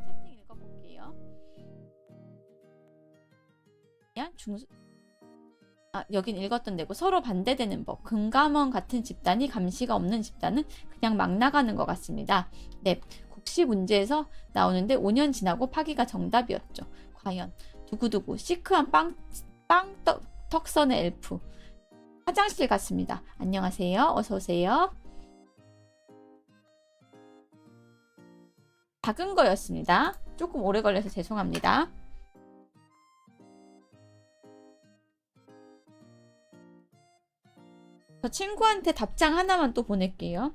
[SPEAKER 1] 채팅 읽어볼게요. 여긴 읽었던 데고 서로 반대되는 법. 금감원 같은 집단이 감시가 없는 집단은 그냥 막 나가는 것 같습니다. 네, 국시 문제에서 나오는데 5년 지나고 파기가 정답이었죠. 과연 두구두구 시크한 턱선의 엘프. 화장실 갔습니다. 안녕하세요. 어서 오세요. 작은 거였습니다. 조금 오래 걸려서 죄송합니다. 저 친구한테 답장 하나만 또 보낼게요.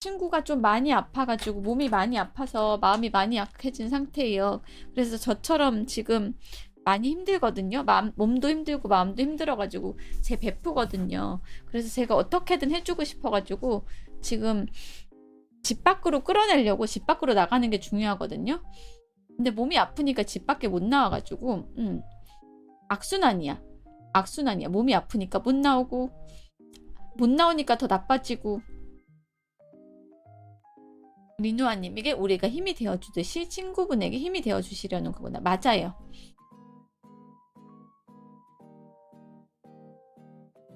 [SPEAKER 1] 친구가 좀 많이 아파가지고 몸이 많이 아파서 마음이 많이 약해진 상태예요. 그래서 저처럼 지금 많이 힘들거든요. 몸도 힘들고 마음도 힘들어가지고 제 베프거든요. 그래서 제가 어떻게든 해주고 싶어가지고 지금 집 밖으로 끌어내려고 집 밖으로 나가는 게 중요하거든요. 근데 몸이 아프니까 집 밖에 못 나와가지고 악순환이야. 몸이 아프니까 못 나오고 못 나오니까 더 나빠지고. 리누아님에게 우리가 힘이 되어주듯이 친구분에게 힘이 되어주시려는 거구나. 맞아요.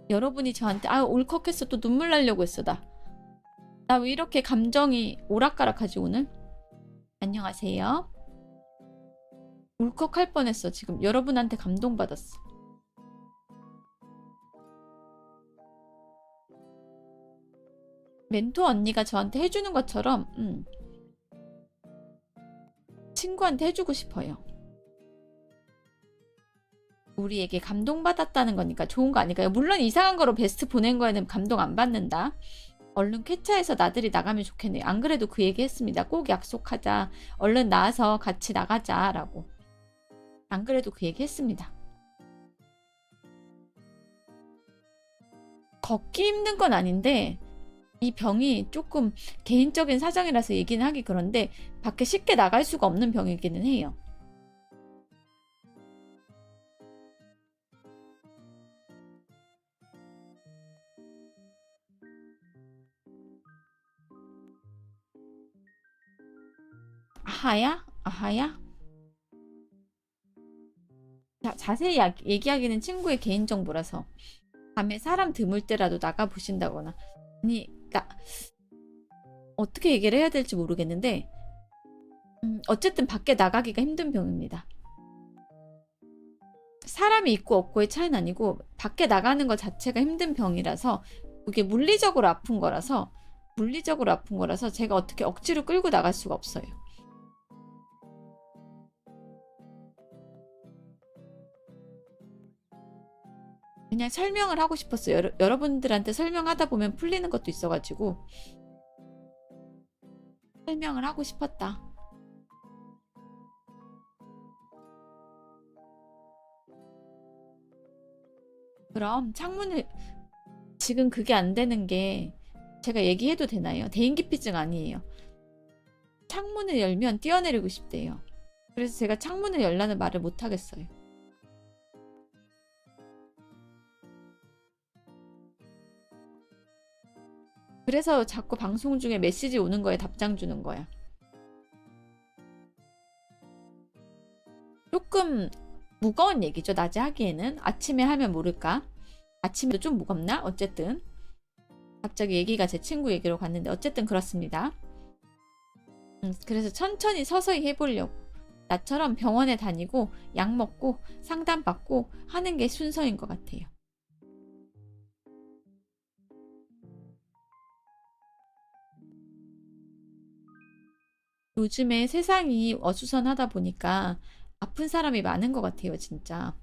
[SPEAKER 1] 여러분이 저한테 울컥했어. 또 눈물 나려고 했어. 나 왜 이렇게 감정이 오락가락하지 오늘? 안녕하세요. 울컥할 뻔했어. 지금 여러분한테 감동받았어. 멘토 언니가 저한테 해주는 것처럼 친구한테 해주고 싶어요. 우리에게 감동받았다는 거니까 좋은 거 아닐까요? 물론 이상한 거로 베스트 보낸 거에는 감동 안 받는다. 얼른 쾌차해서 나들이 나가면 좋겠네요. 안 그래도 그 얘기 했습니다. 꼭 약속하자. 얼른 나와서 같이 나가자라고. 안 그래도 그 얘기 했습니다. 걷기 힘든 건 아닌데 이 병이 조금 개인적인 사정이라서 얘기는 하기 그런데 밖에 쉽게 나갈 수가 없는 병이기는 해요. 아하야? 아하야? 자, 자세히 얘기하기는 친구의 개인정보라서 밤에 사람 드물 때라도 나가보신다거나 아니 어떻게 얘기를 해야 될지 모르겠는데 어쨌든 밖에 나가기가 힘든 병입니다. 사람이 있고 없고의 차이는 아니고 밖에 나가는 것 자체가 힘든 병이라서 이게 물리적으로 아픈 거라서 제가 어떻게 억지로 끌고 나갈 수가 없어요. 그냥 설명을 하고 싶었어요. 여러분들한테 설명하다 보면 풀리는 것도 있어가지고 설명을 하고 싶었다. 그럼 창문을 지금 그게 안 되는 게 제가 얘기해도 되나요? 대인기피증 아니에요. 창문을 열면 뛰어내리고 싶대요. 그래서 제가 창문을 열라는 말을 못 하겠어요. 그래서 자꾸 방송 중에 메시지 오는 거에 답장 주는 거야. 조금 무거운 얘기죠. 낮에 하기에는. 아침에 하면 모를까? 아침에도 좀 무겁나? 어쨌든 갑자기 얘기가 제 친구 얘기로 갔는데 어쨌든 그렇습니다. 그래서 천천히 서서히 해보려고. 나처럼 병원에 다니고 약 먹고 상담받고 하는 게 순서인 것 같아요. 요즘에 세상이 어수선하다 보니까 아픈 사람이 많은 것 같아요, 진짜.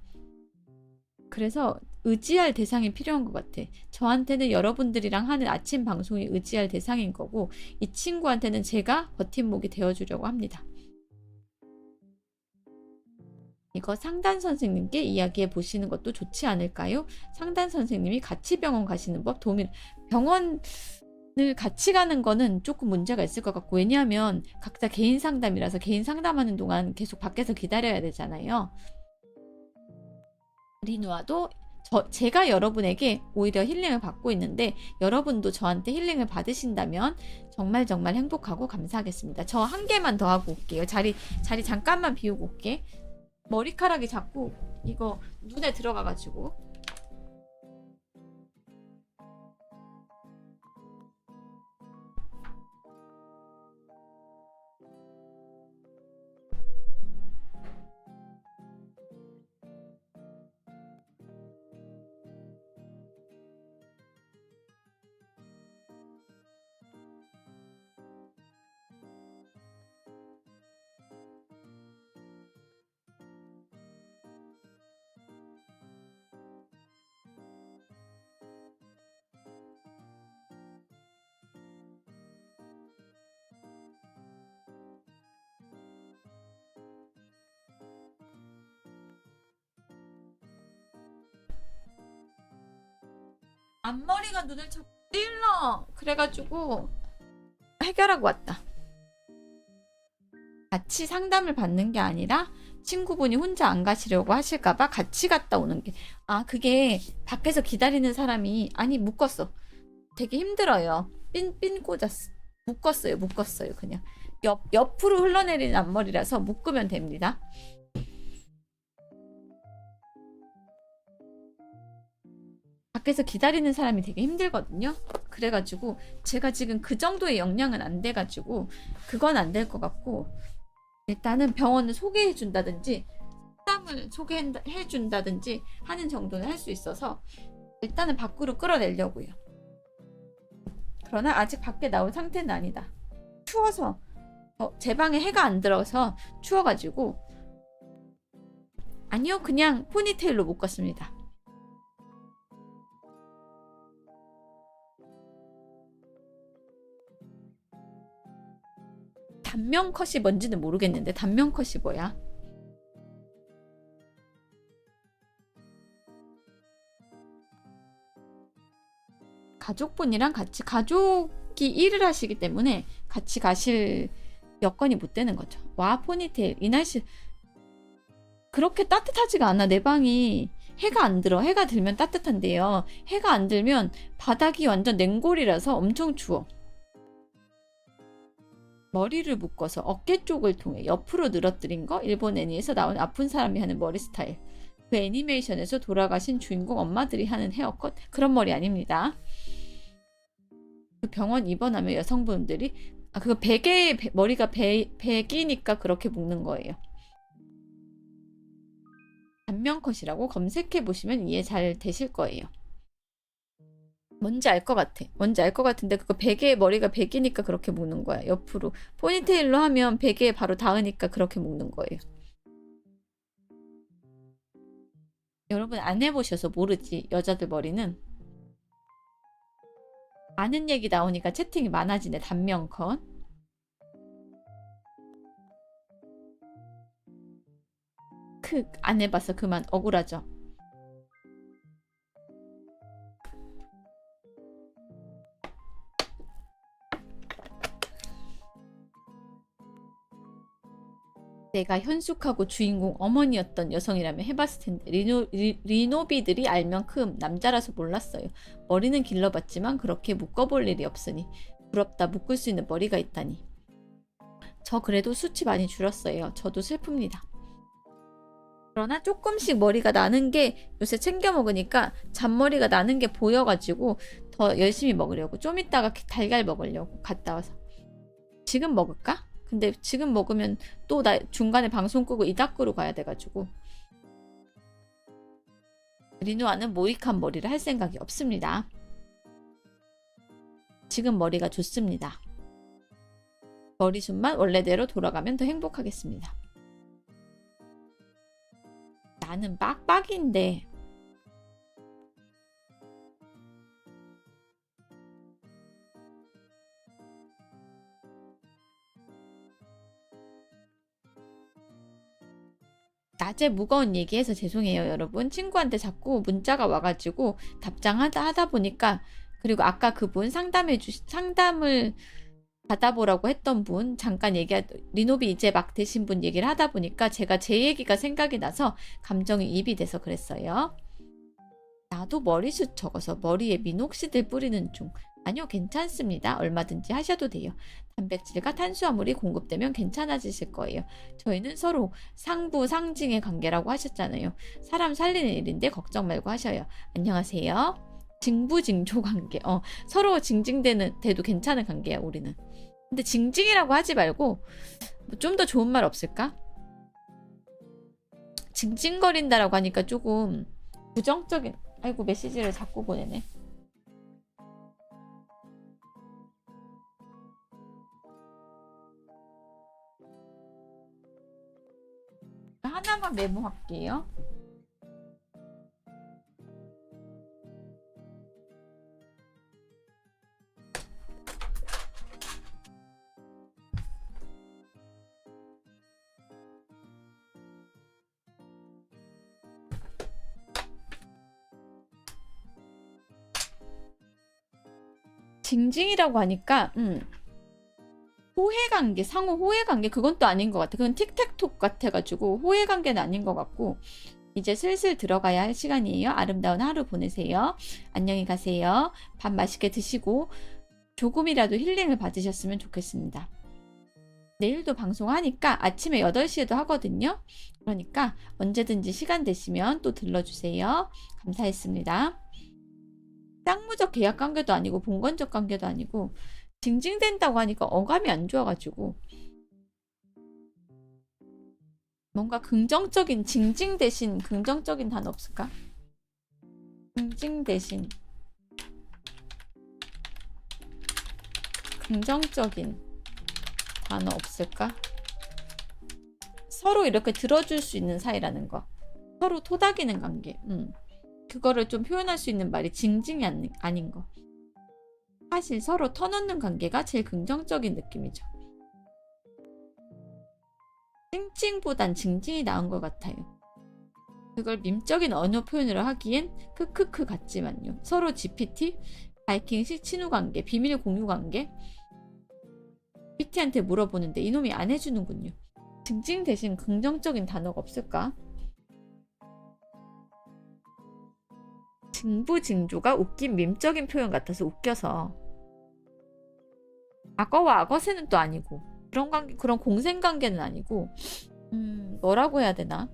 [SPEAKER 1] 그래서 의지할 대상이 필요한 것 같아. 저한테는 여러분들이랑 하는 아침 방송이 의지할 대상인 거고 이 친구한테는 제가 버팀목이 되어주려고 합니다. 이거 상담 선생님께 이야기해 보시는 것도 좋지 않을까요? 상담 선생님이 같이 병원 가시는 법 도움이 병원을 같이 가는 거는 조금 문제가 있을 것 같고 왜냐하면 각자 개인 상담이라서 개인 상담하는 동안 계속 밖에서 기다려야 되잖아요. 리누아도 제가 여러분에게 오히려 힐링을 받고 있는데 여러분도 저한테 힐링을 받으신다면 정말 정말 행복하고 감사하겠습니다. 저 한 개만 더 하고 올게요. 자리 잠깐만 비우고 올게. 머리카락이 자꾸 이거 눈에 들어가가지고 앞머리가 눈을 자꾸 찔러. 그래가지고 해결하고 왔다. 같이 상담을 받는 게 아니라 친구분이 혼자 안 가시려고 하실까봐 같이 갔다 오는 게. 아, 그게 밖에서 기다리는 사람이 아니 묶었어. 되게 힘들어요. 핀 꽂았어. 묶었어요. 그냥 옆으로 흘러내리는 앞머리라서 묶으면 됩니다. 밖에서 기다리는 사람이 되게 힘들거든요. 그래가지고 제가 지금 그 정도의 역량은 안 돼가지고 그건 안 될 것 같고 일단은 병원을 소개해 준다든지 상담을 소개해 준다든지 하는 정도는 할 수 있어서 일단은 밖으로 끌어내려고요. 그러나 아직 밖에 나올 상태는 아니다. 추워서 제 방에 해가 안 들어서 추워가지고 아니요 그냥 포니테일로 묶었습니다. 단면 컷이 뭔지는 모르겠는데 단면 컷이 뭐야? 가족분이랑 같이 가족이 일을 하시기 때문에 같이 가실 여건이 못 되는 거죠. 와 포니테일 이 날씨 그렇게 따뜻하지가 않아. 내 방이 해가 안 들어. 해가 들면 따뜻한데요. 해가 안 들면 바닥이 완전 냉골이라서 엄청 추워. 머리를 묶어서 어깨 쪽을 통해 옆으로 늘어뜨린 거 일본 애니에서 나온 아픈 사람이 하는 머리 스타일. 그 애니메이션에서 돌아가신 주인공 엄마들이 하는 헤어컷 그런 머리 아닙니다. 그 병원 입원하면 여성분들이 그거 베개 머리가 베기니까 그렇게 묶는 거예요. 단면컷이라고 검색해 보시면 이해 잘 되실 거예요. 뭔지 알 것 같아. 뭔지 알 것 같은데 그거 베개 머리가 베기니까 그렇게 묶는 거야. 옆으로 포니테일로 하면 베개에 바로 닿으니까 그렇게 묶는 거예요. 여러분 안 해보셔서 모르지. 여자들 머리는 아는 얘기 나오니까 채팅이 많아지네. 단면컷. 안 해봐서 그만 억울하죠. 내가 현숙하고 주인공 어머니였던 여성이라면 해봤을 텐데 리노비들이 알면 남자라서 몰랐어요. 머리는 길러봤지만 그렇게 묶어볼 일이 없으니 부럽다. 묶을 수 있는 머리가 있다니. 저 그래도 수치 많이 줄었어요. 저도 슬픕니다. 그러나 조금씩 머리가 나는 게 요새 챙겨 먹으니까 잔머리가 나는 게 보여가지고 더 열심히 먹으려고 좀 이따가 달걀 먹으려고 갔다 와서 지금 먹을까? 근데 지금 먹으면 또 나 중간에 방송 끄고 이다꾸로 가야 돼가지고 리노아는 모이칸 머리를 할 생각이 없습니다. 지금 머리가 좋습니다. 머리숱만 원래대로 돌아가면 더 행복하겠습니다. 나는 빡빡인데 낮에 무거운 얘기해서 죄송해요 여러분. 친구한테 자꾸 문자가 와가지고 답장하다 보니까 그리고 아까 그분 상담을 받아보라고 했던 분 잠깐 리노비 이제 막 되신 분 얘기를 하다 보니까 제가 제 얘기가 생각이 나서 감정이 입이 돼서 그랬어요. 나도 머리숱 적어서 머리에 미녹시딜 뿌리는 중. 아니요 괜찮습니다. 얼마든지 하셔도 돼요. 단백질과 탄수화물이 공급되면 괜찮아지실 거예요. 저희는 서로 상부 상징의 관계라고 하셨잖아요. 사람 살리는 일인데 걱정 말고 하셔요. 안녕하세요. 징부징조 관계. 서로 징징대도 괜찮은 관계야 우리는. 근데 징징이라고 하지 말고 좀 더 좋은 말 없을까? 징징거린다라고 하니까 조금 부정적인. 아이고 메시지를 자꾸 보내네. 하나만 메모할게요. 징징이라고 하니까 호해관계, 상호 호해관계 그건 또 아닌 것 같아. 그건 틱택톡 같아가지고 호해관계는 아닌 것 같고 이제 슬슬 들어가야 할 시간이에요. 아름다운 하루 보내세요. 안녕히 가세요. 밥 맛있게 드시고 조금이라도 힐링을 받으셨으면 좋겠습니다. 내일도 방송하니까 아침에 8시에도 하거든요. 그러니까 언제든지 시간 되시면 또 들러주세요. 감사했습니다. 쌍무적 계약 관계도 아니고 봉건적 관계도 아니고 징징댄다고 하니까 어감이 안 좋아가지고 뭔가 긍정적인 징징 대신 긍정적인 단어 없을까? 징징 대신 긍정적인 단어 없을까? 서로 이렇게 들어줄 수 있는 사이라는 거. 서로 토닥이는 관계. 그거를 좀 표현할 수 있는 말이 징징이 아닌 거. 사실 서로 터놓는 관계가 제일 긍정적인 느낌이죠. 찡찡보단 징징이 나은 것 같아요. 그걸 밈적인 언어 표현으로 하기엔 크크크 같지만요. 서로 GPT, 바이킹식 친후 관계, 비밀 공유 관계. PT한테 물어보는데 이놈이 안 해주는군요. 징징 대신 긍정적인 단어가 없을까? 징부징조가 웃긴 밈적인 표현 같아서 웃겨서. 악어와 악어새는 또 아니고 그런 관계, 그런 공생 관계는 아니고 뭐라고 해야 되나?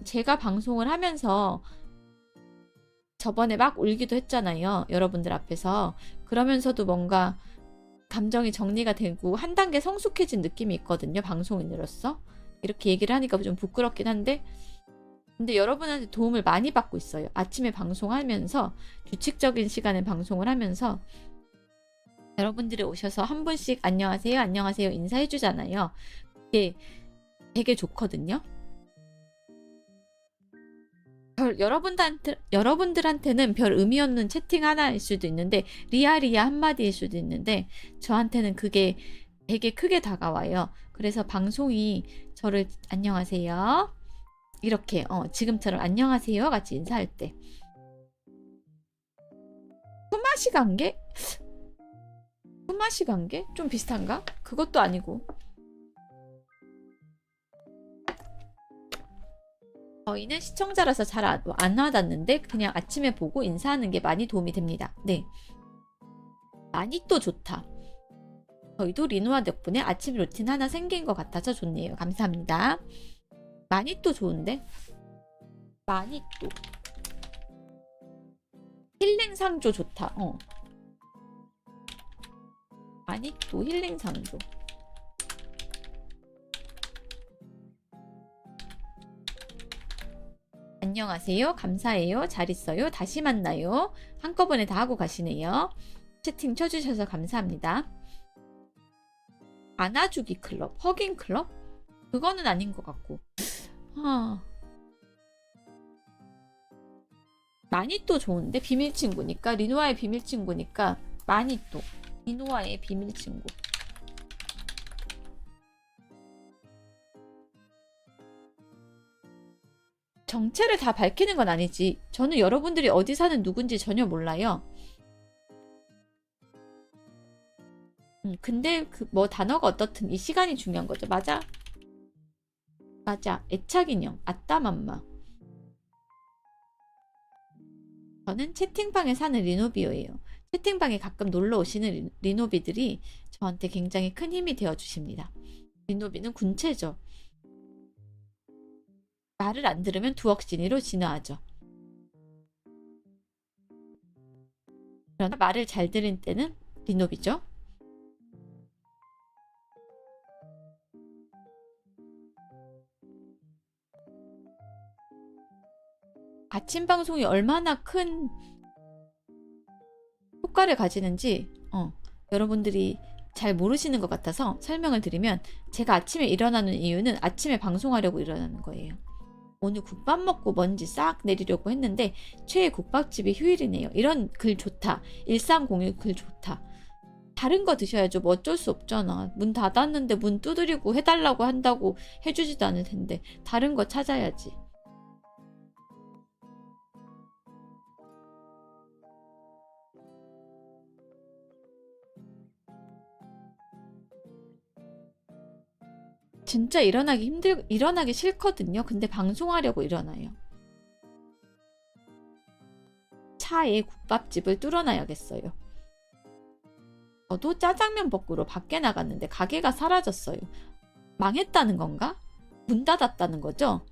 [SPEAKER 1] 제가 방송을 하면서 저번에 막 울기도 했잖아요. 여러분들 앞에서. 그러면서도 뭔가 감정이 정리가 되고 한 단계 성숙해진 느낌이 있거든요. 방송인으로서. 이렇게 얘기를 하니까 좀 부끄럽긴 한데 근데 여러분한테 도움을 많이 받고 있어요. 아침에 방송하면서 규칙적인 시간에 방송을 하면서 여러분들이 오셔서 한 분씩 안녕하세요, 안녕하세요 인사해 주잖아요. 그게 되게 좋거든요. 여러분들한테는 별 의미 없는 채팅 하나일 수도 있는데 리아리아 한마디일 수도 있는데 저한테는 그게 되게 크게 다가와요. 그래서 방송이 저를 안녕하세요 이렇게 지금처럼 안녕하세요 같이 인사할 때 품앗이 관계? 품앗이 관계? 좀 비슷한가? 그것도 아니고 저희는 시청자라서 잘 안 와닿는데 그냥 아침에 보고 인사하는 게 많이 도움이 됩니다. 네, 많이 또 좋다. 저희도 리노아 덕분에 아침 루틴 하나 생긴 것 같아서 좋네요. 감사합니다. 많이 또 좋은데? 많이 또 힐링 상조 좋다. 많이 또 힐링 상조. 안녕하세요. 감사해요. 잘 있어요. 다시 만나요. 한꺼번에 다 하고 가시네요. 채팅 쳐주셔서 감사합니다. 안아주기 클럽, 허깅 클럽? 그거는 아닌 것 같고. 많이 또 좋은데? 비밀 친구니까, 리노아의 비밀 친구니까 많이 또 리노아의 비밀 친구. 정체를 다 밝히는 건 아니지. 저는 여러분들이 어디 사는 누군지 전혀 몰라요. 근데 그 뭐 단어가 어떻든 이 시간이 중요한 거죠. 맞아? 맞아. 애착인형. 아따맘마. 저는 채팅방에 사는 리노비오예요. 채팅방에 가끔 놀러 오시는 리노비들이 저한테 굉장히 큰 힘이 되어 주십니다. 리노비는 군체죠. 말을 안 들으면 두억진이로 진화하죠. 그러나 말을 잘 들은 때는 리노비죠. 아침 방송이 얼마나 큰 효과를 가지는지 여러분들이 잘 모르시는 것 같아서 설명을 드리면 제가 아침에 일어나는 이유는 아침에 방송하려고 일어나는 거예요. 오늘 국밥 먹고 먼지 싹 내리려고 했는데 최애 국밥집이 휴일이네요. 이런 글 좋다. 1301 글 좋다. 다른 거 드셔야죠. 뭐 어쩔 수 없잖아. 문 닫았는데 문 두드리고 해달라고 한다고 해주지도 않을 텐데 다른 거 찾아야지. 진짜 일어나기 싫거든요. 근데 방송하려고 일어나요. 차에 국밥집을 뚫어놔야겠어요. 저도 짜장면 먹으러 밖에 나갔는데 가게가 사라졌어요. 망했다는 건가? 문 닫았다는 거죠?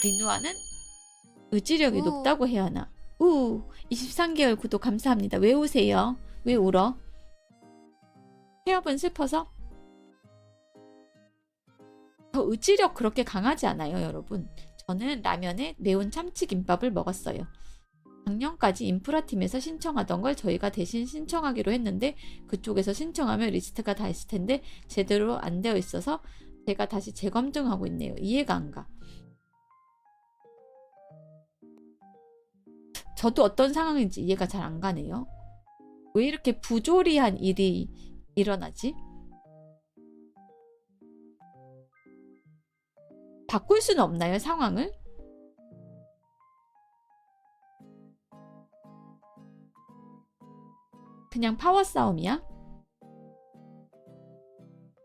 [SPEAKER 1] 리누아는 의지력이 높다고 해야 하나? 23개월 구독 감사합니다. 왜 우세요? 왜 울어? 태엽은 슬퍼서? 저 의지력 그렇게 강하지 않아요, 여러분. 저는 라면에 매운 참치김밥을 먹었어요. 작년까지 인프라팀에서 신청하던 걸 저희가 대신 신청하기로 했는데 그쪽에서 신청하면 리스트가 다 있을 텐데 제대로 안 되어 있어서 제가 다시 재검증하고 있네요. 이해가 안 가. 저도 어떤 상황인지 이해가 잘 안 가네요. 왜 이렇게 부조리한 일이 일어나지? 바꿀 수는 없나요, 상황을? 그냥 파워 싸움이야?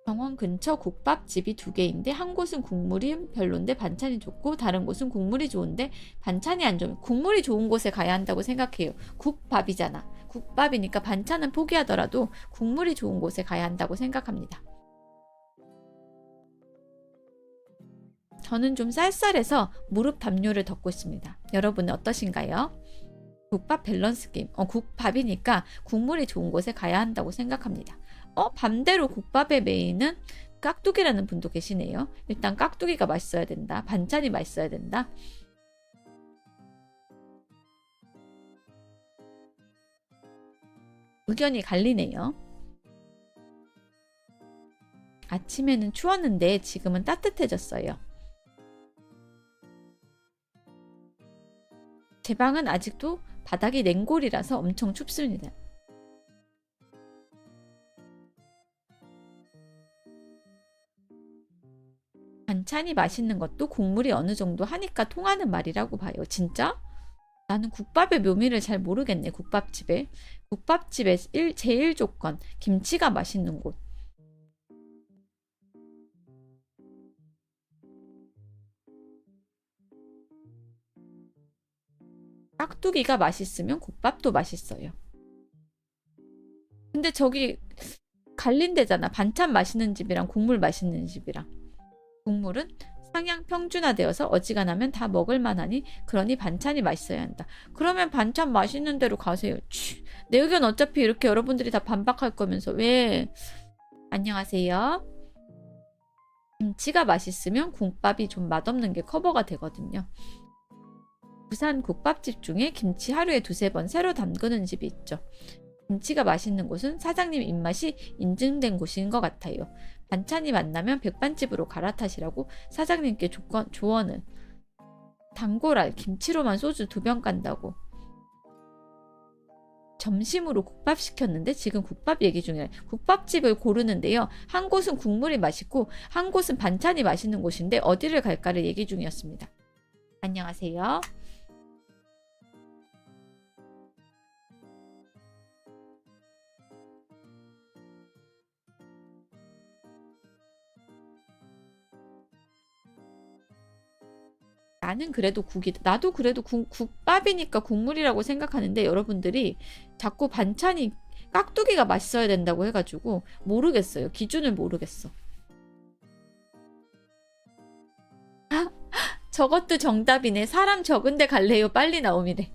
[SPEAKER 1] 병원 근처 국밥집이 2개인데 한 곳은 국물이 별론데 반찬이 좋고 다른 곳은 국물이 좋은데 반찬이 안 좋으면 국물이 좋은 곳에 가야 한다고 생각해요. 국밥이잖아. 국밥이니까 반찬은 포기하더라도 국물이 좋은 곳에 가야 한다고 생각합니다. 저는 좀 쌀쌀해서 무릎 담요를 덮고 있습니다. 여러분은 어떠신가요? 국밥 밸런스 게임. 국밥이니까 국물이 좋은 곳에 가야 한다고 생각합니다. 반대로 국밥의 메인은 깍두기라는 분도 계시네요. 일단 깍두기가 맛있어야 된다. 반찬이 맛있어야 된다. 의견이 갈리네요. 아침에는 추웠는데 지금은 따뜻해졌어요. 제 방은 아직도 바닥이 냉골이라서 엄청 춥습니다. 반찬이 맛있는 것도 국물이 어느 정도 하니까 통하는 말이라고 봐요. 진짜? 나는 국밥의 묘미를 잘 모르겠네. 국밥집의 제일 조건 김치가 맛있는 곳. 깍두기가 맛있으면 국밥도 맛있어요. 근데 저기 갈린대잖아. 반찬 맛있는 집이랑 국물 맛있는 집이랑. 국물은 상향 평준화되어서 어지간하면 다 먹을만하니 그러니 반찬이 맛있어야 한다. 그러면 반찬 맛있는 대로 가세요. 내 의견 어차피 이렇게 여러분들이 다 반박할 거면서 왜. 안녕하세요. 김치가 맛있으면 국밥이 좀 맛없는 게 커버가 되거든요. 부산 국밥집 중에 김치 하루에 2-3번 새로 담그는 집이 있죠. 김치가 맛있는 곳은 사장님 입맛이 인증된 곳인 것 같아요. 반찬이 만나면 백반집으로 갈아타시라고 사장님께 조언을. 단골알 김치로만 소주 2병 깐다고. 점심으로 국밥 시켰는데 지금 국밥 얘기 중이에요. 국밥집을 고르는데요. 한 곳은 국물이 맛있고 한 곳은 반찬이 맛있는 곳인데 어디를 갈까를 얘기 중이었습니다. 안녕하세요. 나는 그래도 나도 그래도 국밥이니까 국물이라고 생각하는데 여러분들이 자꾸 반찬이 깍두기가 맛있어야 된다고 해가지고 모르겠어요. 기준을 모르겠어. 저것도 정답이네. 사람 적은데 갈래요. 빨리 나옴이래.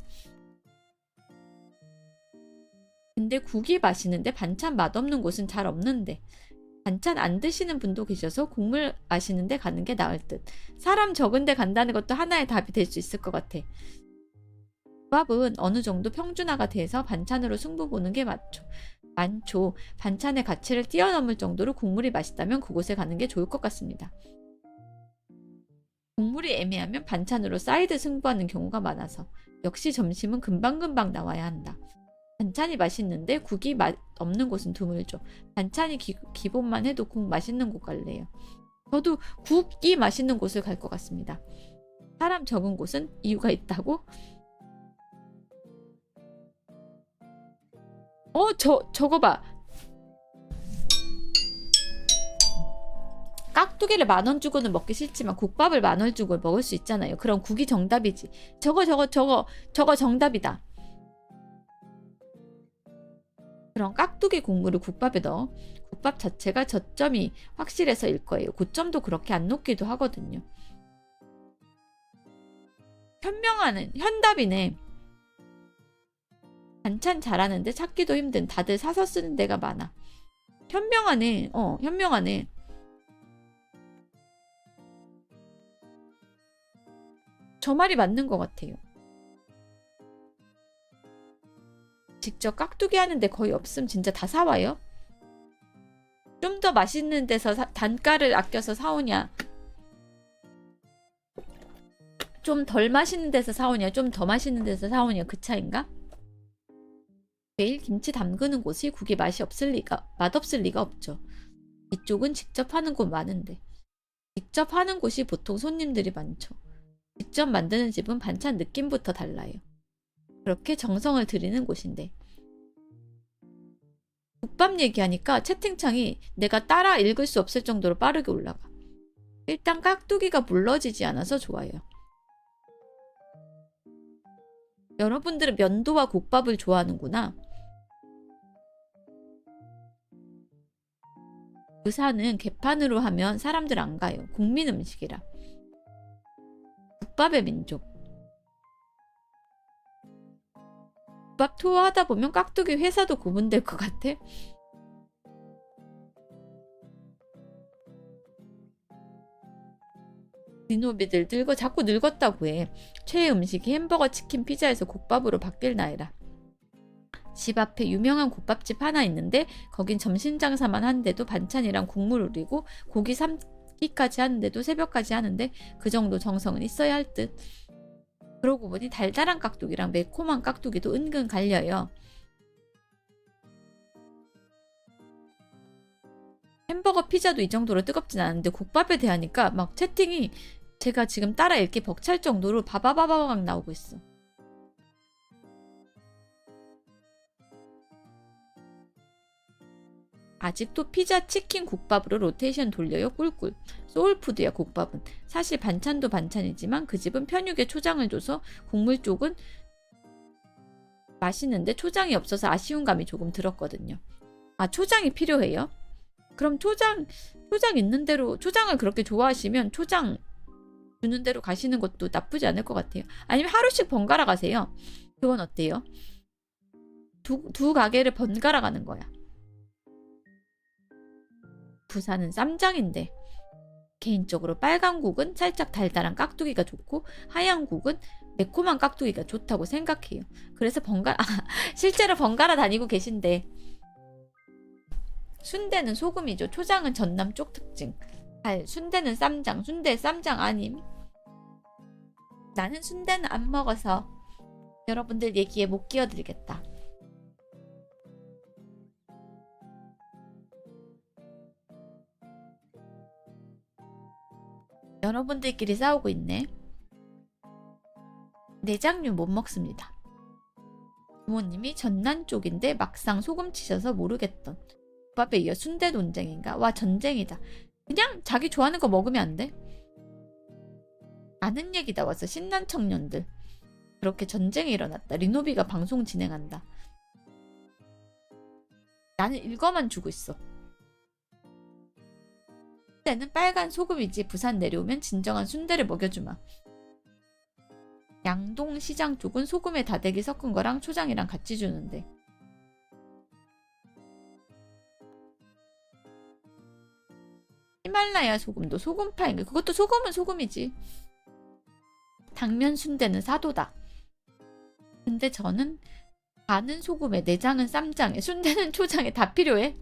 [SPEAKER 1] 근데 국이 맛있는데 반찬 맛없는 곳은 잘 없는데. 반찬 안 드시는 분도 계셔서 국물 마시는데 가는 게 나을 듯. 사람 적은데 간다는 것도 하나의 답이 될 수 있을 것 같아. 국밥은 어느 정도 평준화가 돼서 반찬으로 승부 보는 게 많죠. 반찬의 가치를 뛰어넘을 정도로 국물이 맛있다면 그곳에 가는 게 좋을 것 같습니다. 국물이 애매하면 반찬으로 사이드 승부하는 경우가 많아서 역시 점심은 금방금방 나와야 한다. 반찬이 맛있는데 국이 없는 곳은 드물죠. 반찬이 기본만 해도 국 맛있는 곳 갈래요. 저도 국이 맛있는 곳을 갈 것 같습니다. 사람 적은 곳은 이유가 있다고? 저거 봐. 깍두기를 10,000원 주고는 먹기 싫지만 국밥을 10,000원 주고 먹을 수 있잖아요. 그럼 국이 정답이지. 저거 정답이다. 그런 깍두기 국물을 국밥에 넣어. 국밥 자체가 저점이 확실해서일 거예요. 고점도 그렇게 안 높기도 하거든요. 현답이네. 반찬 잘하는데 찾기도 힘든 다들 사서 쓰는 데가 많아. 현명하네. 현명하네. 저 말이 맞는 것 같아요. 직접 깍두기 하는데 거의 없음. 진짜 다 사와요? 좀 더 맛있는 데서 단가를 아껴서 사오냐? 좀 덜 맛있는 데서 사오냐 좀 더 맛있는 데서 사오냐 그 차인가? 매일 김치 담그는 곳이 국이 맛없을 리가 없죠. 이쪽은 직접 하는 곳 많은데. 직접 하는 곳이 보통 손님들이 많죠. 직접 만드는 집은 반찬 느낌부터 달라요. 그렇게 정성을 들이는 곳인데. 국밥 얘기하니까 채팅창이 내가 따라 읽을 수 없을 정도로 빠르게 올라가. 일단 깍두기가 물러지지 않아서 좋아요. 여러분들은 면도와 국밥을 좋아하는구나. 의사는 개판으로 하면 사람들 안 가요. 국민 음식이라. 국밥의 민족. 국밥 투어하다 보면 깍두기 회사도 구분될 것 같아. 리노비들 자꾸 늙었다고 해. 최애 음식이 햄버거, 치킨, 피자에서 국밥으로 바뀔 나이라. 집 앞에 유명한 국밥집 하나 있는데 거긴 점심 장사만 하는데도 반찬이랑 국물 우리고 고기 삶기까지 하는데도 새벽까지 하는데 그 정도 정성은 있어야 할 듯. 그러고 보니 달달한 깍두기랑 매콤한 깍두기도 은근 갈려요. 햄버거, 피자도 이 정도로 뜨겁진 않은데 국밥에 대하니까 막 채팅이 제가 지금 따라 읽기 벅찰 정도로 바바바바박 나오고 있어. 아직도 피자, 치킨, 국밥으로 로테이션 돌려요. 꿀꿀. 소울푸드야 국밥은. 사실 반찬도 반찬이지만 그 집은 편육에 초장을 줘서 국물 쪽은 맛있는데 초장이 없어서 아쉬운 감이 조금 들었거든요. 아, 초장이 필요해요? 그럼 초장 있는 대로 초장을 그렇게 좋아하시면 초장 주는 대로 가시는 것도 나쁘지 않을 것 같아요. 아니면 하루씩 번갈아 가세요. 그건 어때요? 두 가게를 번갈아 가는 거야. 부산은 쌈장인데 개인적으로 빨간 국은 살짝 달달한 깍두기가 좋고 하얀 국은 매콤한 깍두기가 좋다고 생각해요. 그래서 실제로 번갈아 다니고 계신데 순대는 소금이죠. 초장은 전남 쪽 특징. 순대는 쌈장, 순대 쌈장 아님. 나는 순대는 안 먹어서 여러분들 얘기에 못 끼어들겠다. 여러분들끼리 싸우고 있네. 내장류 못 먹습니다. 부모님이 전남 쪽인데 막상 소금 치셔서 모르겠던. 국밥에 이어 순대 논쟁인가? 와, 전쟁이다. 그냥 자기 좋아하는 거 먹으면 안 돼? 아는 얘기 나와서 신난 청년들. 그렇게 전쟁이 일어났다. 리노비가 방송 진행한다. 나는 읽어만 주고 있어. 순대는 빨간 소금이지 부산 내려오면 진정한 순대를 먹여주마. 양동시장 쪽은 소금에 다대기 섞은 거랑 초장이랑 같이 주는데. 히말라야 소금도 소금파인가? 그것도 소금은 소금이지. 당면 순대는 사도다. 근데 저는 간은 소금에 내장은 쌈장에 순대는 초장에 다 필요해.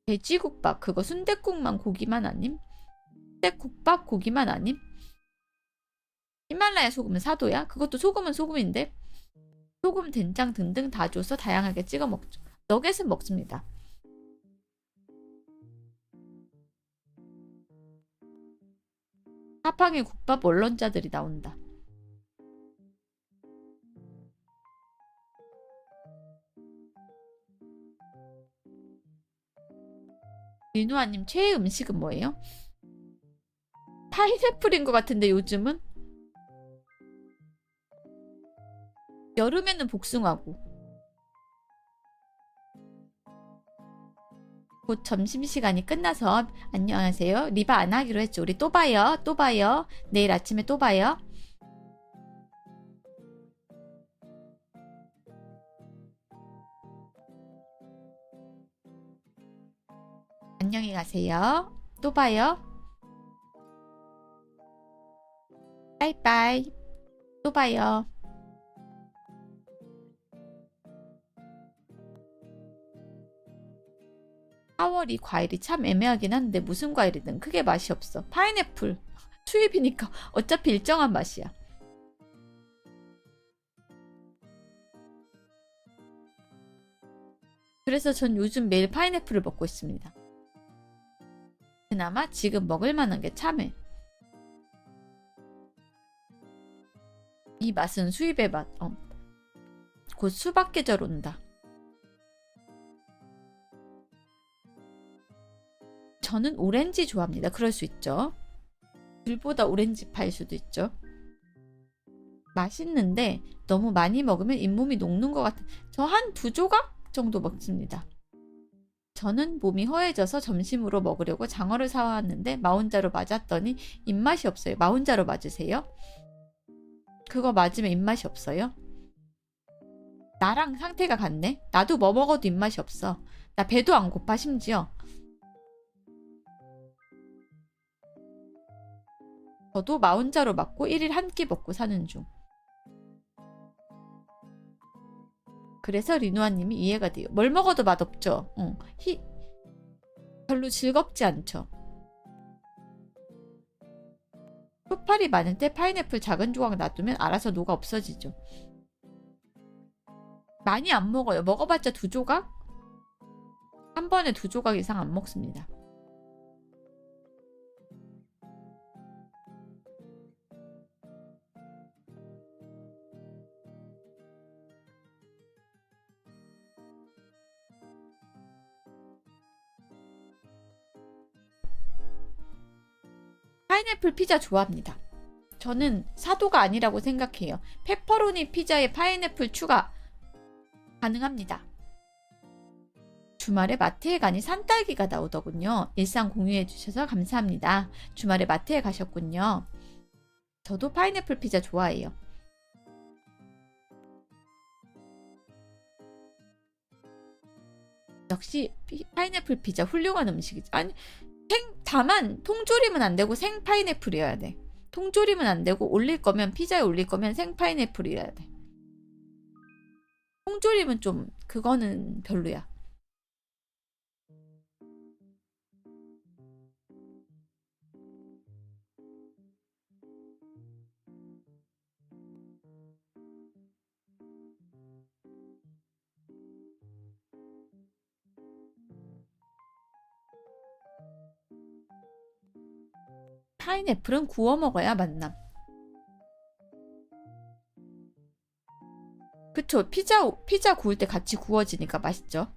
[SPEAKER 1] 돼지국밥 그거 순댓국만 고기만 아님? 순댓국밥 고기만 아님? 히말라야 소금은 사도야? 그것도 소금은 소금인데 소금, 된장 등등 다 줘서 다양하게 찍어 먹죠. 너겟은 먹습니다. 사팡의 국밥 원론자들이 나온다. 윤우아님 최애 음식은 뭐예요? 파인애플인 것 같은데 요즘은? 여름에는 복숭아고 곧 점심시간이 끝나서 안녕하세요. 리바 안 하기로 했죠. 우리 또 봐요. 또 봐요. 내일 아침에 또 봐요. 안녕히 가세요. 또 봐요. 빠이빠이. 또 봐요. 이 과일이 참 애매하긴 한데 무슨 과일이든 크게 맛이 없어. 파인애플. 수입이니까 어차피 일정한 맛이야. 그래서 전 요즘 매일 파인애플을 먹고 있습니다. 그나마 지금 먹을 만한 게 참외. 이 맛은 수입의 맛. 곧 수박 계절 온다. 저는 오렌지 좋아합니다. 그럴 수 있죠. 귤보다 오렌지 파일 수도 있죠. 맛있는데 너무 많이 먹으면 잇몸이 녹는 것 같아. 저 한 2조각 정도 먹습니다. 저는 몸이 허해져서 점심으로 먹으려고 장어를 사왔는데 마운자로 맞았더니 입맛이 없어요. 마운자로 맞으세요? 그거 맞으면 입맛이 없어요? 나랑 상태가 같네? 나도 뭐 먹어도 입맛이 없어. 나 배도 안 고파 심지어. 저도 마운자로 맞고 1일 한 끼 먹고 사는 중. 그래서 리누아님이 이해가 돼요. 뭘 먹어도 맛없죠. 별로 즐겁지 않죠. 소팔이 많을 때 파인애플 작은 조각 놔두면 알아서 녹아 없어지죠. 많이 안 먹어요. 먹어봤자 2조각? 한 번에 2조각 이상 안 먹습니다. 파인애플 피자 좋아합니다. 저는 사도가 아니라고 생각해요. 페퍼로니 피자에 파인애플 추가 가능합니다. 주말에 마트에 가니 산딸기가 나오더군요. 일상 공유해 주셔서 감사합니다. 주말에 마트에 가셨군요. 저도 파인애플 피자 좋아해요. 역시 파인애플 피자 훌륭한 음식이죠. 아니 다만 통조림은 안 되고 생 파인애플이어야 돼. 통조림은 안 되고 올릴 거면 피자에 올릴 거면 생 파인애플이어야 돼. 통조림은 좀 그거는 별로야. 파인애플은 구워 먹어야 맛남. 그쵸. 피자 구울 때 같이 구워지니까 맛있죠.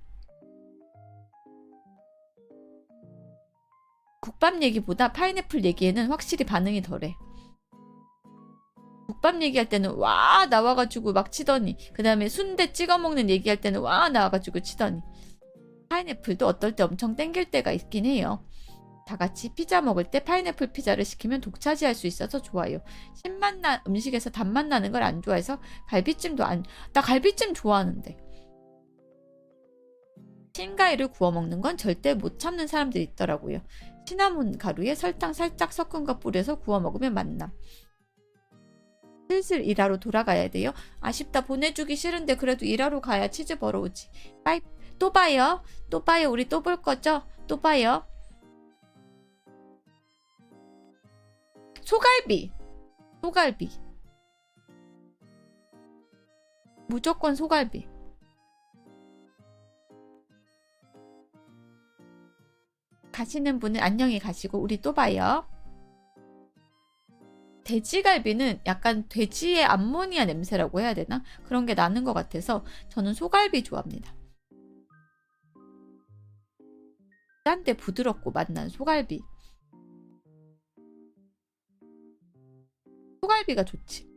[SPEAKER 1] 국밥 얘기보다 파인애플 얘기에는 확실히 반응이 덜해. 국밥 얘기할 때는 와 나와가지고 막 치더니, 그 다음에 순대 찍어 먹는 얘기할 때는 와 나와가지고 치더니, 파인애플도 어떨 때 엄청 땡길 때가 있긴 해요. 다 같이 피자 먹을 때 파인애플 피자를 시키면 독차지할 수 있어서 좋아요. 음식에서 단맛 나는 걸 안 좋아해서 나 갈비찜 좋아하는데. 신가위를 구워 먹는 건 절대 못 참는 사람들이 있더라고요. 시나몬 가루에 설탕 살짝 섞은 거 뿌려서 구워 먹으면 맛남. 슬슬 일하러 돌아가야 돼요. 아쉽다. 보내주기 싫은데 그래도 일하러 가야 치즈 벌어오지. 빠이. 또 봐요. 우리 또 볼 거죠? 또 봐요. 소갈비. 무조건 소갈비. 가시는 분은 안녕히 가시고 우리 또 봐요. 돼지갈비는 약간 돼지의 암모니아 냄새라고 해야 되나? 그런 게 나는 것 같아서 저는 소갈비 좋아합니다. 짠데 부드럽고 맛난 소갈비. 소갈비가 좋지.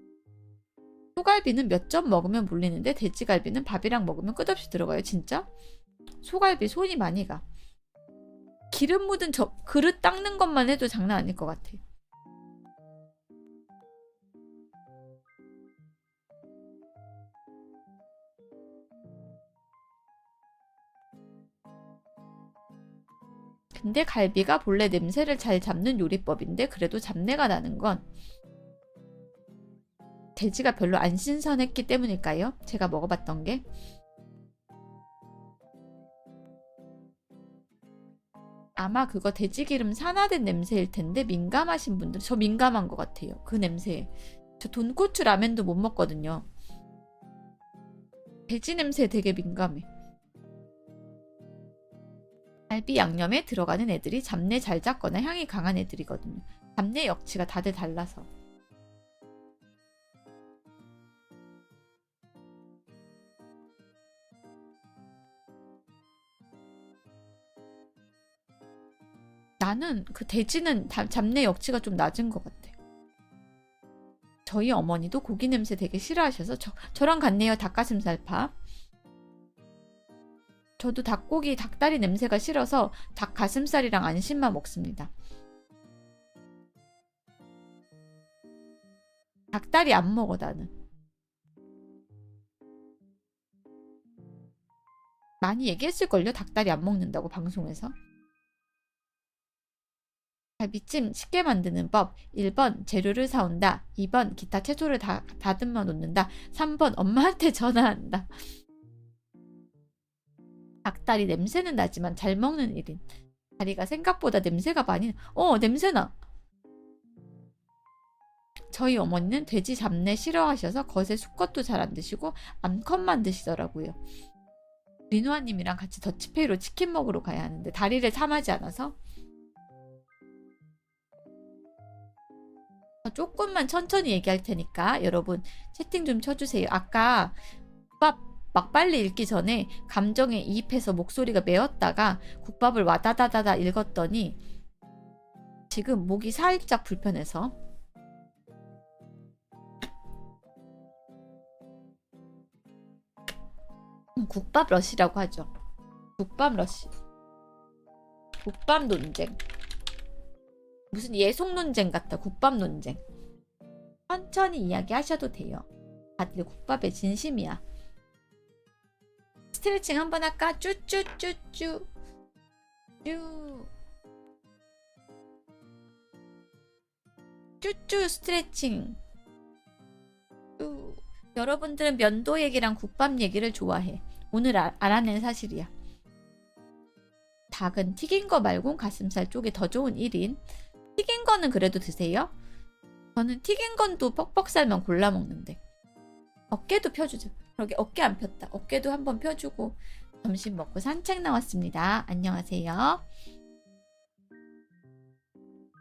[SPEAKER 1] 소갈비는 몇 점 먹으면 물리는데 돼지갈비는 밥이랑 먹으면 끝없이 들어가요. 진짜? 소갈비 손이 많이 가. 기름 묻은 그릇 닦는 것만 해도 장난 아닐 것 같아. 근데 갈비가 본래 냄새를 잘 잡는 요리법인데 그래도 잡내가 나는 건 돼지가 별로 안 신선했기 때문일까요? 제가 먹어봤던 게. 아마 그거 돼지기름 산화된 냄새일 텐데 민감하신 분들 저 민감한 것 같아요. 그 냄새에. 저 돈코츠 라면도 못 먹거든요. 돼지 냄새에 되게 민감해. 갈비 양념에 들어가는 애들이 잡내 잘 잡거나 향이 강한 애들이거든요. 잡내 역치가 다들 달라서. 나는 그 돼지는 잡내 역치가 좀 낮은 것 같아. 저희 어머니도 고기 냄새 되게 싫어하셔서 저랑 같네요. 닭가슴살파. 저도 닭고기, 닭다리 냄새가 싫어서 닭가슴살이랑 안심만 먹습니다. 닭다리 안 먹어 나는. 많이 얘기했을걸요? 닭다리 안 먹는다고 방송에서. 갈비찜 쉽게 만드는 법. 1번 재료를 사온다. 2번 기타 채소를 다듬어 놓는다. 3번 엄마한테 전화한다. 닭다리 냄새는 나지만 잘 먹는 1인. 다리가 생각보다 냄새가 많이 냄새나. 저희 어머니는 돼지 잡내 싫어하셔서 겉에 수컷도 잘 안 드시고 암컷만 드시더라고요. 리노아님이랑 같이 더치페이로 치킨 먹으러 가야 하는데 다리를 탐하지 않아서 조금만 천천히 얘기할 테니까 여러분 채팅 좀 쳐주세요. 아까 국밥 막 빨리 읽기 전에 감정에 이입해서 목소리가 메었다가 국밥을 와다다다다 읽었더니 지금 목이 살짝 불편해서 국밥 러시라고 하죠. 국밥 러시. 국밥 논쟁. 무슨 예속 논쟁 같다. 국밥 논쟁. 천천히 이야기하셔도 돼요. 다들 국밥에 진심이야. 스트레칭 한번 할까? 쭈쭈쭈쭈. 쭈. 쭈쭈 스트레칭. 쭈. 여러분들은 면도 얘기랑 국밥 얘기를 좋아해. 오늘 알아낸 사실이야. 닭은 튀긴 거 말곤 가슴살 쪽이 더 좋은 1인. 튀긴 거는 그래도 드세요? 저는 튀긴 건 또 퍽퍽살만 골라 먹는데. 어깨도 펴주죠. 그러게 어깨 안 폈다. 어깨도 한번 펴주고 점심 먹고 산책 나왔습니다. 안녕하세요.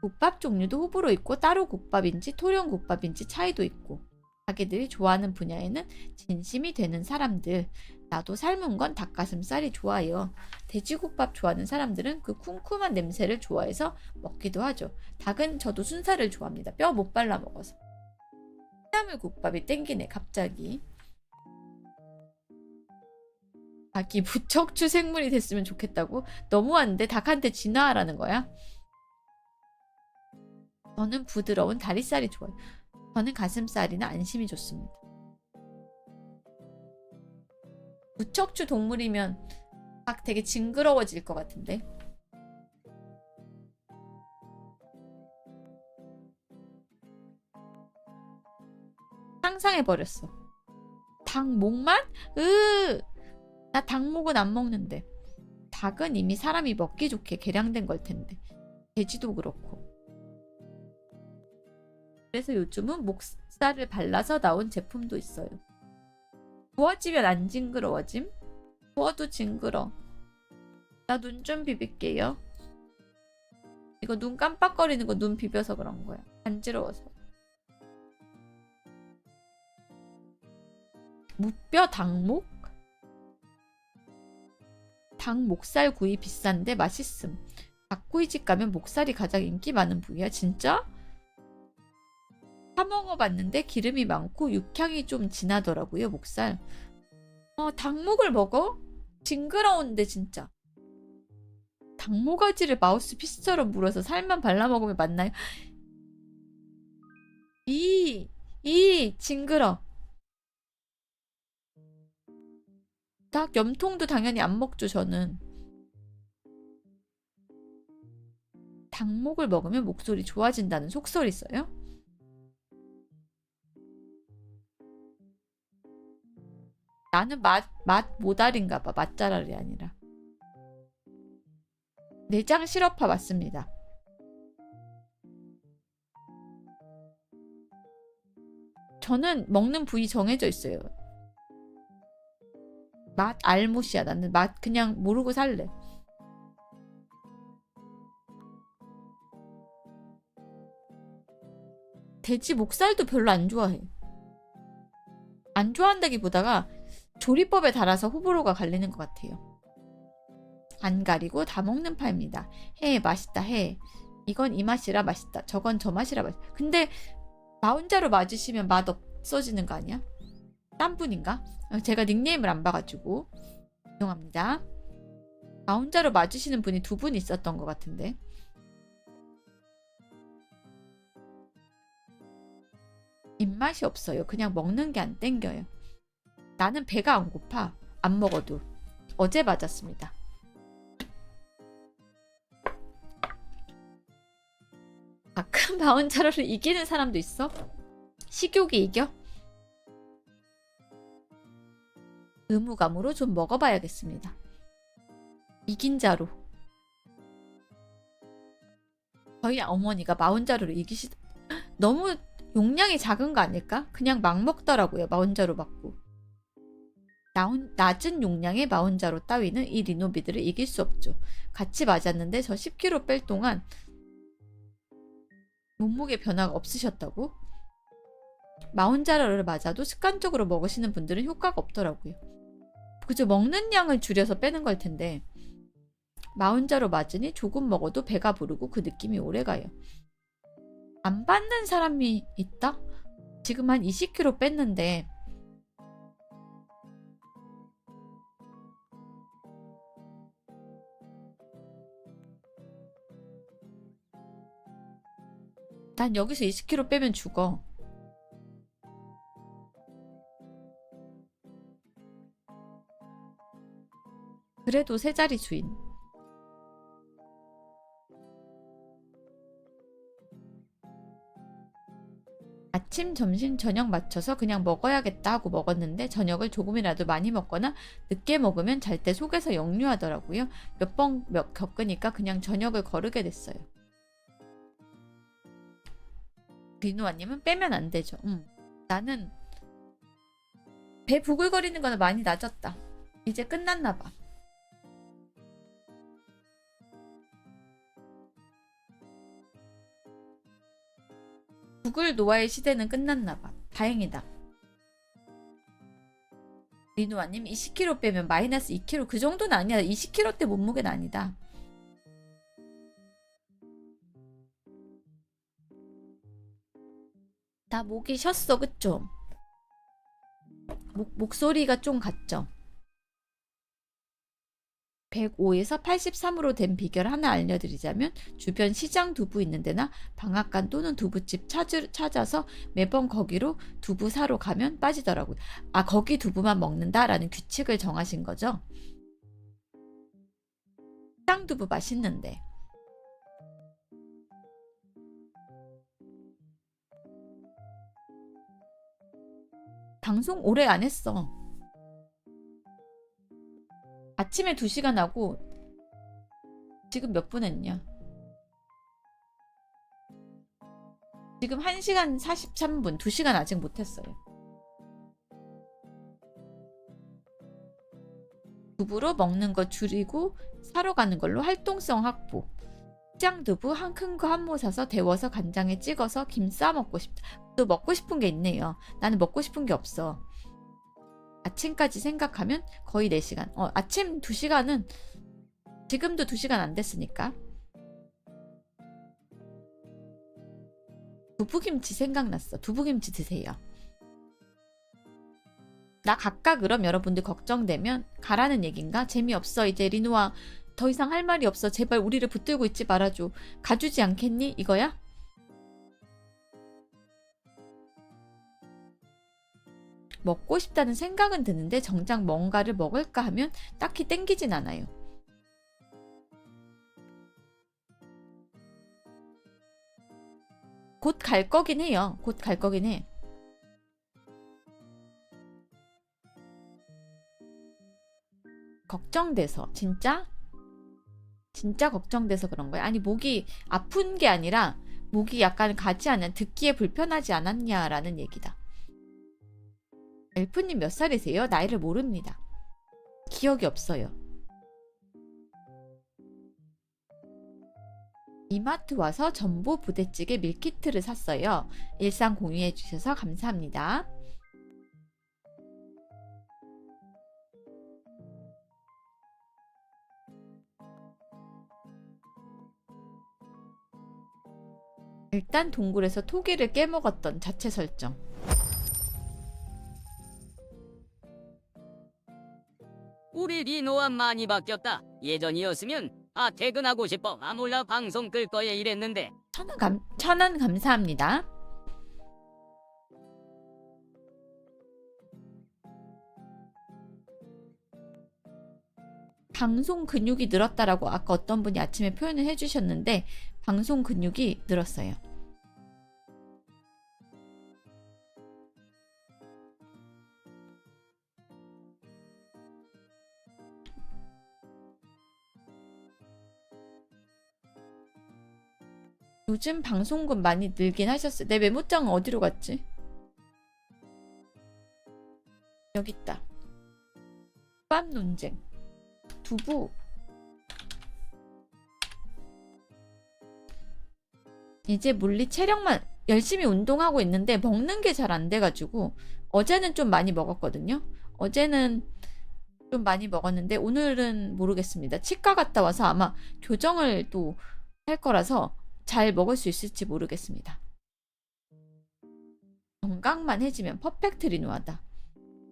[SPEAKER 1] 국밥 종류도 호불호 있고 따로 국밥인지 토령 국밥인지 차이도 있고 자기들이 좋아하는 분야에는 진심이 되는 사람들. 나도 삶은 건 닭가슴살이 좋아요. 돼지국밥 좋아하는 사람들은 그 쿰쿰한 냄새를 좋아해서 먹기도 하죠. 닭은 저도 순살을 좋아합니다. 뼈 못 발라 먹어서. 콩나물국밥이 땡기네 갑자기. 닭이 무척추 생물이 됐으면 좋겠다고? 너무한데 닭한테 진화하라는 거야? 저는 부드러운 다리살이 좋아요. 저는 가슴살이나 안심이 좋습니다. 무척추 동물이면 닭 되게 징그러워질 것 같은데. 상상해버렸어. 닭목만? 나 닭목은 안 먹는데. 닭은 이미 사람이 먹기 좋게 개량된 걸 텐데. 돼지도 그렇고. 그래서 요즘은 목살을 발라서 나온 제품도 있어요. 구워지면 안 징그러워짐? 구워도 징그러. 나 눈 좀 비빌게요. 이거 눈 깜빡거리는 거 눈 비벼서 그런 거야. 간지러워서. 무뼈 닭목? 닭 목살 구이 비싼데 맛있음. 닭구이집 가면 목살이 가장 인기 많은 부위야. 진짜? 사 먹어봤는데 기름이 많고 육향이 좀 진하더라고요. 목살. 닭목을 먹어? 징그러운데 진짜. 닭모가지를 마우스피스처럼 물어서 살만 발라 먹으면 맞나요? 징그러. 닭 염통도 당연히 안 먹죠. 저는. 닭목을 먹으면 목소리 좋아진다는 속설이 있어요? 나는 맛 모달인가 봐. 맛잘알이 아니라. 내장 시럽파 맞습니다. 저는 먹는 부위 정해져 있어요. 맛 알못이야. 나는 맛 그냥 모르고 살래. 돼지 목살도 별로 안 좋아해. 안 좋아한다기보다가 조리법에 따라서 호불호가 갈리는 것 같아요. 안 가리고 다 먹는 파입니다. 해 맛있다 해. 이건 이 맛이라 맛있다. 저건 저 맛이라 맛있다. 근데 마운자로 맞으시면 맛 없어지는 거 아니야? 딴 분인가? 제가 닉네임을 안 봐가지고 죄송합니다. 마운자로 맞으시는 분이 두 분 있었던 것 같은데. 입맛이 없어요. 그냥 먹는 게 안 땡겨요. 나는 배가 안 고파. 안 먹어도. 어제 맞았습니다. 가끔 마운자로를 이기는 사람도 있어? 식욕이 이겨? 의무감으로 좀 먹어봐야겠습니다. 이긴 자로. 저희 어머니가 마운자로를 이기시다. 너무 용량이 작은 거 아닐까? 그냥 막 먹더라고요. 마운자로 맞고. 낮은 용량의 마운자로 따위는 이 리노비들을 이길 수 없죠. 같이 맞았는데 저 10kg 뺄 동안 몸무게 변화가 없으셨다고? 마운자로를 맞아도 습관적으로 먹으시는 분들은 효과가 없더라고요. 그저 먹는 양을 줄여서 빼는 걸 텐데 마운자로 맞으니 조금 먹어도 배가 부르고 그 느낌이 오래가요. 안 받는 사람이 있다? 지금 한 20kg 뺐는데 난 여기서 20kg 빼면 죽어. 그래도 세 자리 주인. 아침, 점심, 저녁 맞춰서 그냥 먹어야겠다 하고 먹었는데 저녁을 조금이라도 많이 먹거나 늦게 먹으면 잘 때 속에서 역류하더라고요. 몇 번 겪으니까 그냥 저녁을 거르게 됐어요. 리누아님은 빼면 안 되죠. 나는 배 부글거리는 거는 많이 낮았다. 이제 끝났나 봐. 구글 노아의 시대는 끝났나 봐. 다행이다. 리누아님 20kg 빼면 마이너스 2kg 그 정도는 아니야. 20kg대 몸무게는 아니다. 나 목이 쉬었어. 그쵸? 목소리가 좀 갔죠? 105에서 83으로 된 비결 하나 알려드리자면 주변 시장 두부 있는 데나 방앗간 또는 두부집 찾아서 매번 거기로 두부 사러 가면 빠지더라고요. 아, 거기 두부만 먹는다라는 규칙을 정하신 거죠? 시장 두부 맛있는데. 방송 오래 안 했어. 아침에 2시간 하고 지금 몇 분 했냐? 지금 1시간 43분. 2시간 아직 못했어요. 두부로 먹는 거 줄이고 사러 가는 걸로 활동성 확보. 시장 두부 한 큰 거 한 모 사서 데워서 간장에 찍어서 김 싸 먹고 싶다. 또 먹고 싶은 게 있네요. 나는 먹고 싶은 게 없어. 아침까지 생각하면 거의 4시간. 아침 2시간은 지금도 2시간 안 됐으니까. 두부김치 생각났어. 두부김치 드세요. 나 각각 그럼 여러분들 걱정되면 가라는 얘긴가? 재미없어. 이제 리누아 더 이상 할 말이 없어. 제발 우리를 붙들고 있지 말아줘. 가주지 않겠니? 이거야? 먹고 싶다는 생각은 드는데 정작 뭔가를 먹을까 하면 딱히 땡기진 않아요. 곧 갈 거긴 해요. 곧 갈 거긴 해. 걱정돼서. 진짜? 진짜 걱정돼서 그런 거예요. 아니 목이 아픈 게 아니라 목이 약간 가지 않는 듣기에 불편하지 않았냐라는 얘기다. 엘프님 몇 살이세요? 나이를 모릅니다. 기억이 없어요. 이마트 와서 전보 부대찌개 밀키트를 샀어요. 일상 공유해 주셔서 감사합니다. 일단 동굴에서 토기를 깨먹었던 자체 설정.
[SPEAKER 5] 우리 리노와 많이 바뀌었다. 예전이었으면 퇴근하고 싶어. 몰라 방송 끌 거야 이랬는데.
[SPEAKER 1] 천원 감사합니다. 방송 근육이 늘었다라고 아까 어떤 분이 아침에 표현을 해주셨는데 방송 근육이 늘었어요. 요즘 방송금 많이 늘긴 하셨어요. 내 메모장은 어디로 갔지? 여기 있다. 밥 논쟁. 두부. 이제 물리 체력만 열심히 운동하고 있는데 먹는 게 잘 안 돼가지고 어제는 좀 많이 먹었거든요. 어제는 좀 많이 먹었는데 오늘은 모르겠습니다. 치과 갔다 와서 아마 교정을 또 할 거라서 잘 먹을 수 있을지 모르겠습니다. 건강만 해지면 퍼펙트 리노하다.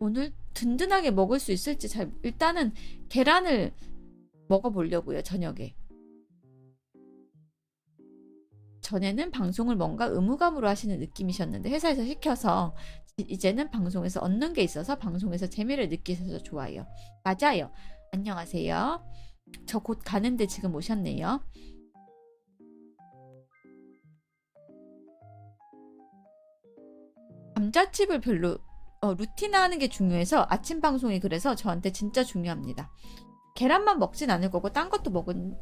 [SPEAKER 1] 오늘 든든하게 먹을 수 있을지 일단은 계란을 먹어보려고요. 저녁에. 전에는 방송을 뭔가 의무감으로 하시는 느낌이셨는데 회사에서 시켜서 이제는 방송에서 얻는 게 있어서 방송에서 재미를 느끼셔서 좋아요. 맞아요. 안녕하세요. 저 곧 가는데 지금 오셨네요. 감자칩을 별로 루틴화하는 게 중요해서 아침 방송이 그래서 저한테 진짜 중요합니다. 계란만 먹진 않을 거고 딴 것도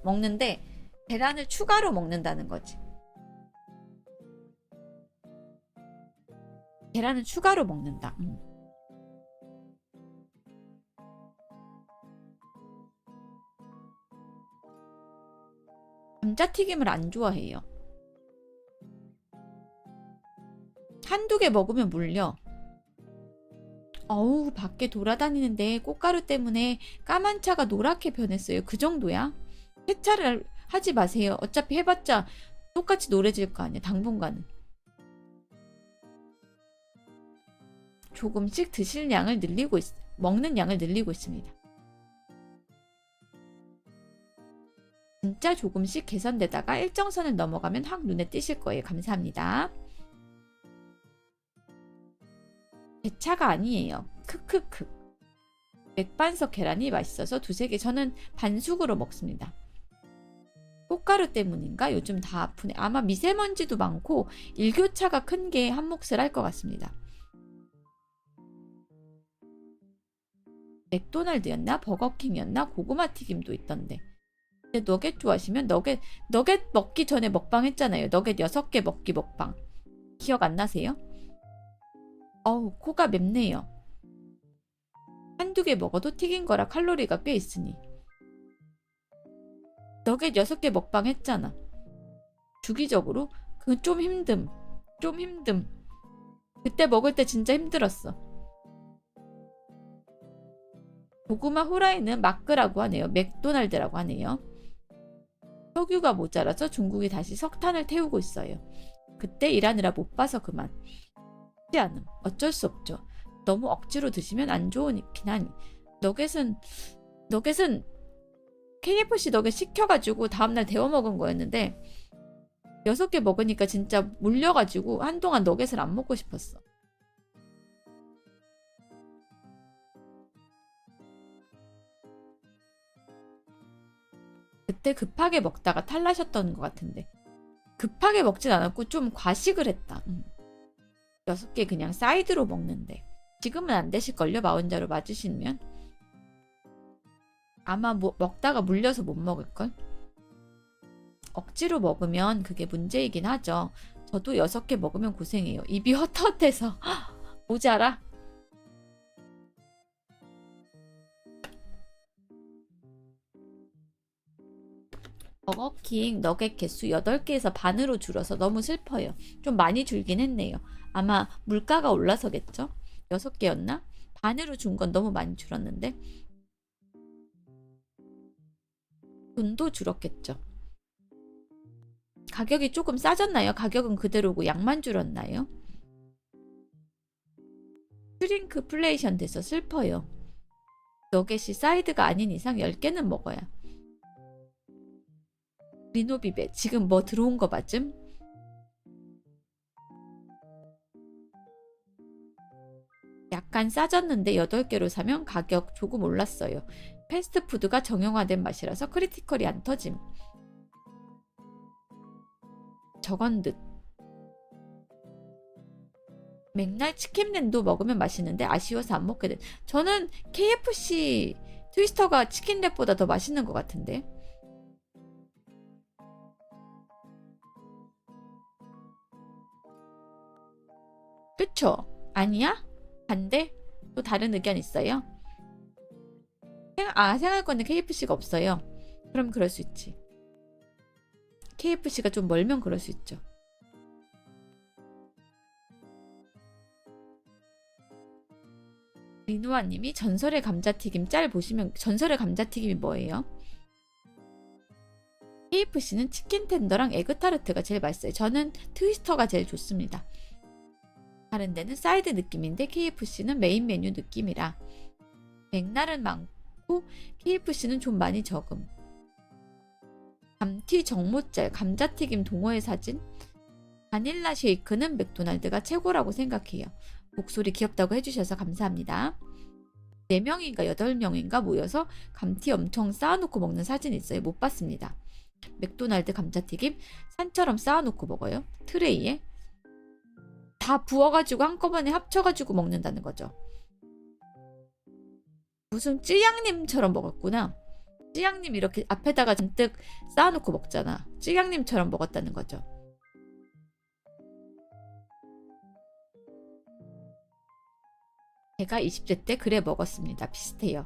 [SPEAKER 1] 먹는데 계란을 추가로 먹는다는 거지. 계란은 추가로 먹는다. 감자튀김을 안 좋아해요. 한두 개 먹으면 물려. 어우, 밖에 돌아다니는데 꽃가루 때문에 까만 차가 노랗게 변했어요. 그 정도야? 세차를 하지 마세요. 어차피 해봤자 똑같이 노래질 거 아니야. 당분간은. 조금씩 드실 양을 먹는 양을 늘리고 있습니다. 진짜 조금씩 개선되다가 일정선을 넘어가면 확 눈에 띄실 거예요. 감사합니다. 제 차가 아니에요. 크크크. 맥반석 계란이 맛있어서 두세 개. 저는 반숙으로 먹습니다. 꽃가루 때문인가? 요즘 다 아프네. 아마 미세먼지도 많고 일교차가 큰 게 한 몫을 할 것 같습니다. 맥도날드였나? 버거킹이었나? 고구마 튀김도 있던데. 근데 너겟 좋아하시면 너겟 먹기 전에 먹방 했잖아요. 너겟 6개 먹기 먹방. 기억 안 나세요? 어우, 코가 맵네요. 한두 개 먹어도 튀긴 거라 칼로리가 꽤 있으니. 너겟 6개 먹방 했잖아. 주기적으로? 그건 좀 힘듦. 그때 먹을 때 진짜 힘들었어. 고구마 후라이는 마크라고 하네요. 맥도날드라고 하네요. 석유가 모자라서 중국이 다시 석탄을 태우고 있어요. 그때 일하느라 못 봐서 그만. 쉽지 않음. 어쩔 수 없죠. 너무 억지로 드시면 안 좋은 비난이. 너겟은 KFC 너겟 시켜가지고 다음날 데워 먹은 거였는데 6개 먹으니까 진짜 물려가지고 한동안 너겟을 안 먹고 싶었어. 그때 급하게 먹다가 탈나셨던 것 같은데. 급하게 먹진 않았고 좀 과식을 했다. 6개 그냥 사이드로 먹는데. 지금은 안 되실걸요? 마흔자로 맞으시면. 아마 먹다가 물려서 못 먹을걸? 억지로 먹으면 그게 문제이긴 하죠. 저도 6개 먹으면 고생해요. 입이 헛헛해서. 모자라. 버거킹 너겟 개수 8개에서 반으로 줄어서 너무 슬퍼요. 좀 많이 줄긴 했네요. 아마 물가가 올라서겠죠? 6개였나? 반으로 준 건 너무 많이 줄었는데 돈도 줄었겠죠. 가격이 조금 싸졌나요? 가격은 그대로고 양만 줄었나요? 슈링크플레이션 돼서 슬퍼요. 너겟이 사이드가 아닌 이상 10개는 먹어야. 리노비베 지금 뭐 들어온 거 맞음? 약간 싸졌는데 8개로 사면 가격 조금 올랐어요. 패스트푸드가 정형화된 맛이라서 크리티컬이 안 터짐. 저건 듯. 맥날 치킨랜도 먹으면 맛있는데 아쉬워서 안 먹게 된. 저는 KFC 트위스터가 치킨랩보다 더 맛있는 것 같은데. 그쵸? 아니야? 반대? 또 다른 의견 있어요? 생활권에 KFC가 없어요. 그럼 그럴 수 있지. KFC가 좀 멀면 그럴 수 있죠. 리누아님이 전설의 감자튀김 짤 보시면 전설의 감자튀김이 뭐예요? KFC는 치킨 텐더랑 에그타르트가 제일 맛있어요. 저는 트위스터가 제일 좋습니다. 다른 데는 사이드 느낌인데 KFC는 메인 메뉴 느낌이라. 맥날은 많고 KFC는 좀 많이 적음. 감튀 정모짤 감자튀김 동호회 사진. 바닐라 쉐이크는 맥도날드가 최고라고 생각해요. 목소리 귀엽다고 해주셔서 감사합니다. 4명인가 8명인가 모여서 감튀 엄청 쌓아놓고 먹는 사진이 있어요. 못 봤습니다. 맥도날드 감자튀김 산처럼 쌓아놓고 먹어요. 트레이에. 다 부어가지고 한꺼번에 합쳐가지고 먹는다는 거죠. 무슨 찌양님처럼 먹었구나. 찌양님 이렇게 앞에다가 잔뜩 쌓아놓고 먹잖아. 찌양님처럼 먹었다는 거죠. 제가 20대 때 그래 먹었습니다. 비슷해요.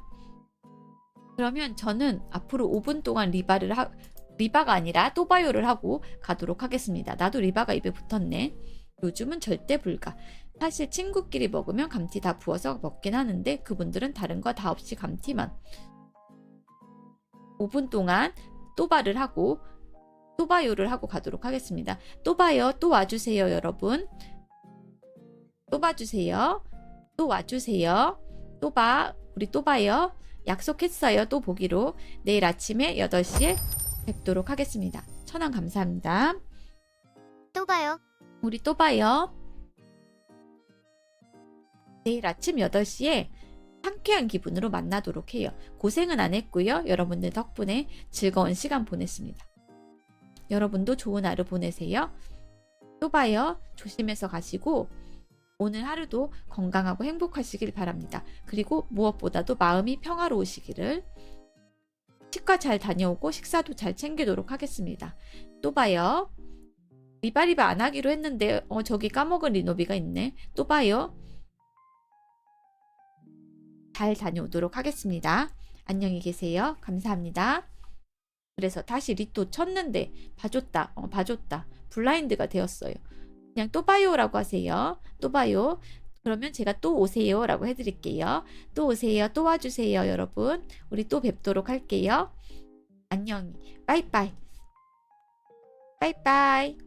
[SPEAKER 1] 그러면 저는 앞으로 5분 동안 리바가 아니라 또바요를 하고 가도록 하겠습니다. 나도 리바가 입에 붙었네. 요즘은 절대 불가. 사실 친구끼리 먹으면 감튀 다 부어서 먹긴 하는데 그분들은 다른 거 다 없이 감튀만. 5분 동안 또바를 하고 또바요를 하고 가도록 하겠습니다. 또바요 또 와주세요 여러분. 또 봐주세요. 또 와주세요. 또봐 우리 또봐요. 약속했어요. 또 보기로. 내일 아침에 8시에 뵙도록 하겠습니다. 1000원 감사합니다.
[SPEAKER 2] 또 봐요.
[SPEAKER 1] 우리 또 봐요. 내일 아침 8시에 상쾌한 기분으로 만나도록 해요. 고생은 안 했고요. 여러분들 덕분에 즐거운 시간 보냈습니다. 여러분도 좋은 하루 보내세요. 또 봐요. 조심해서 가시고 오늘 하루도 건강하고 행복하시길 바랍니다. 그리고 무엇보다도 마음이 평화로우시기를. 치과 잘 다녀오고 식사도 잘 챙기도록 하겠습니다. 또 봐요. 리바리바 안 하기로 했는데 저기 까먹은 리노비가 있네. 또 봐요. 잘 다녀오도록 하겠습니다. 안녕히 계세요. 감사합니다. 그래서 다시 리또 쳤는데 봐줬다. 블라인드가 되었어요. 그냥 또 봐요라고 하세요. 또 봐요. 그러면 제가 또 오세요 라고 해드릴게요. 또 오세요. 또 와주세요 여러분. 우리 또 뵙도록 할게요. 안녕히. 빠이빠이. 빠이빠이.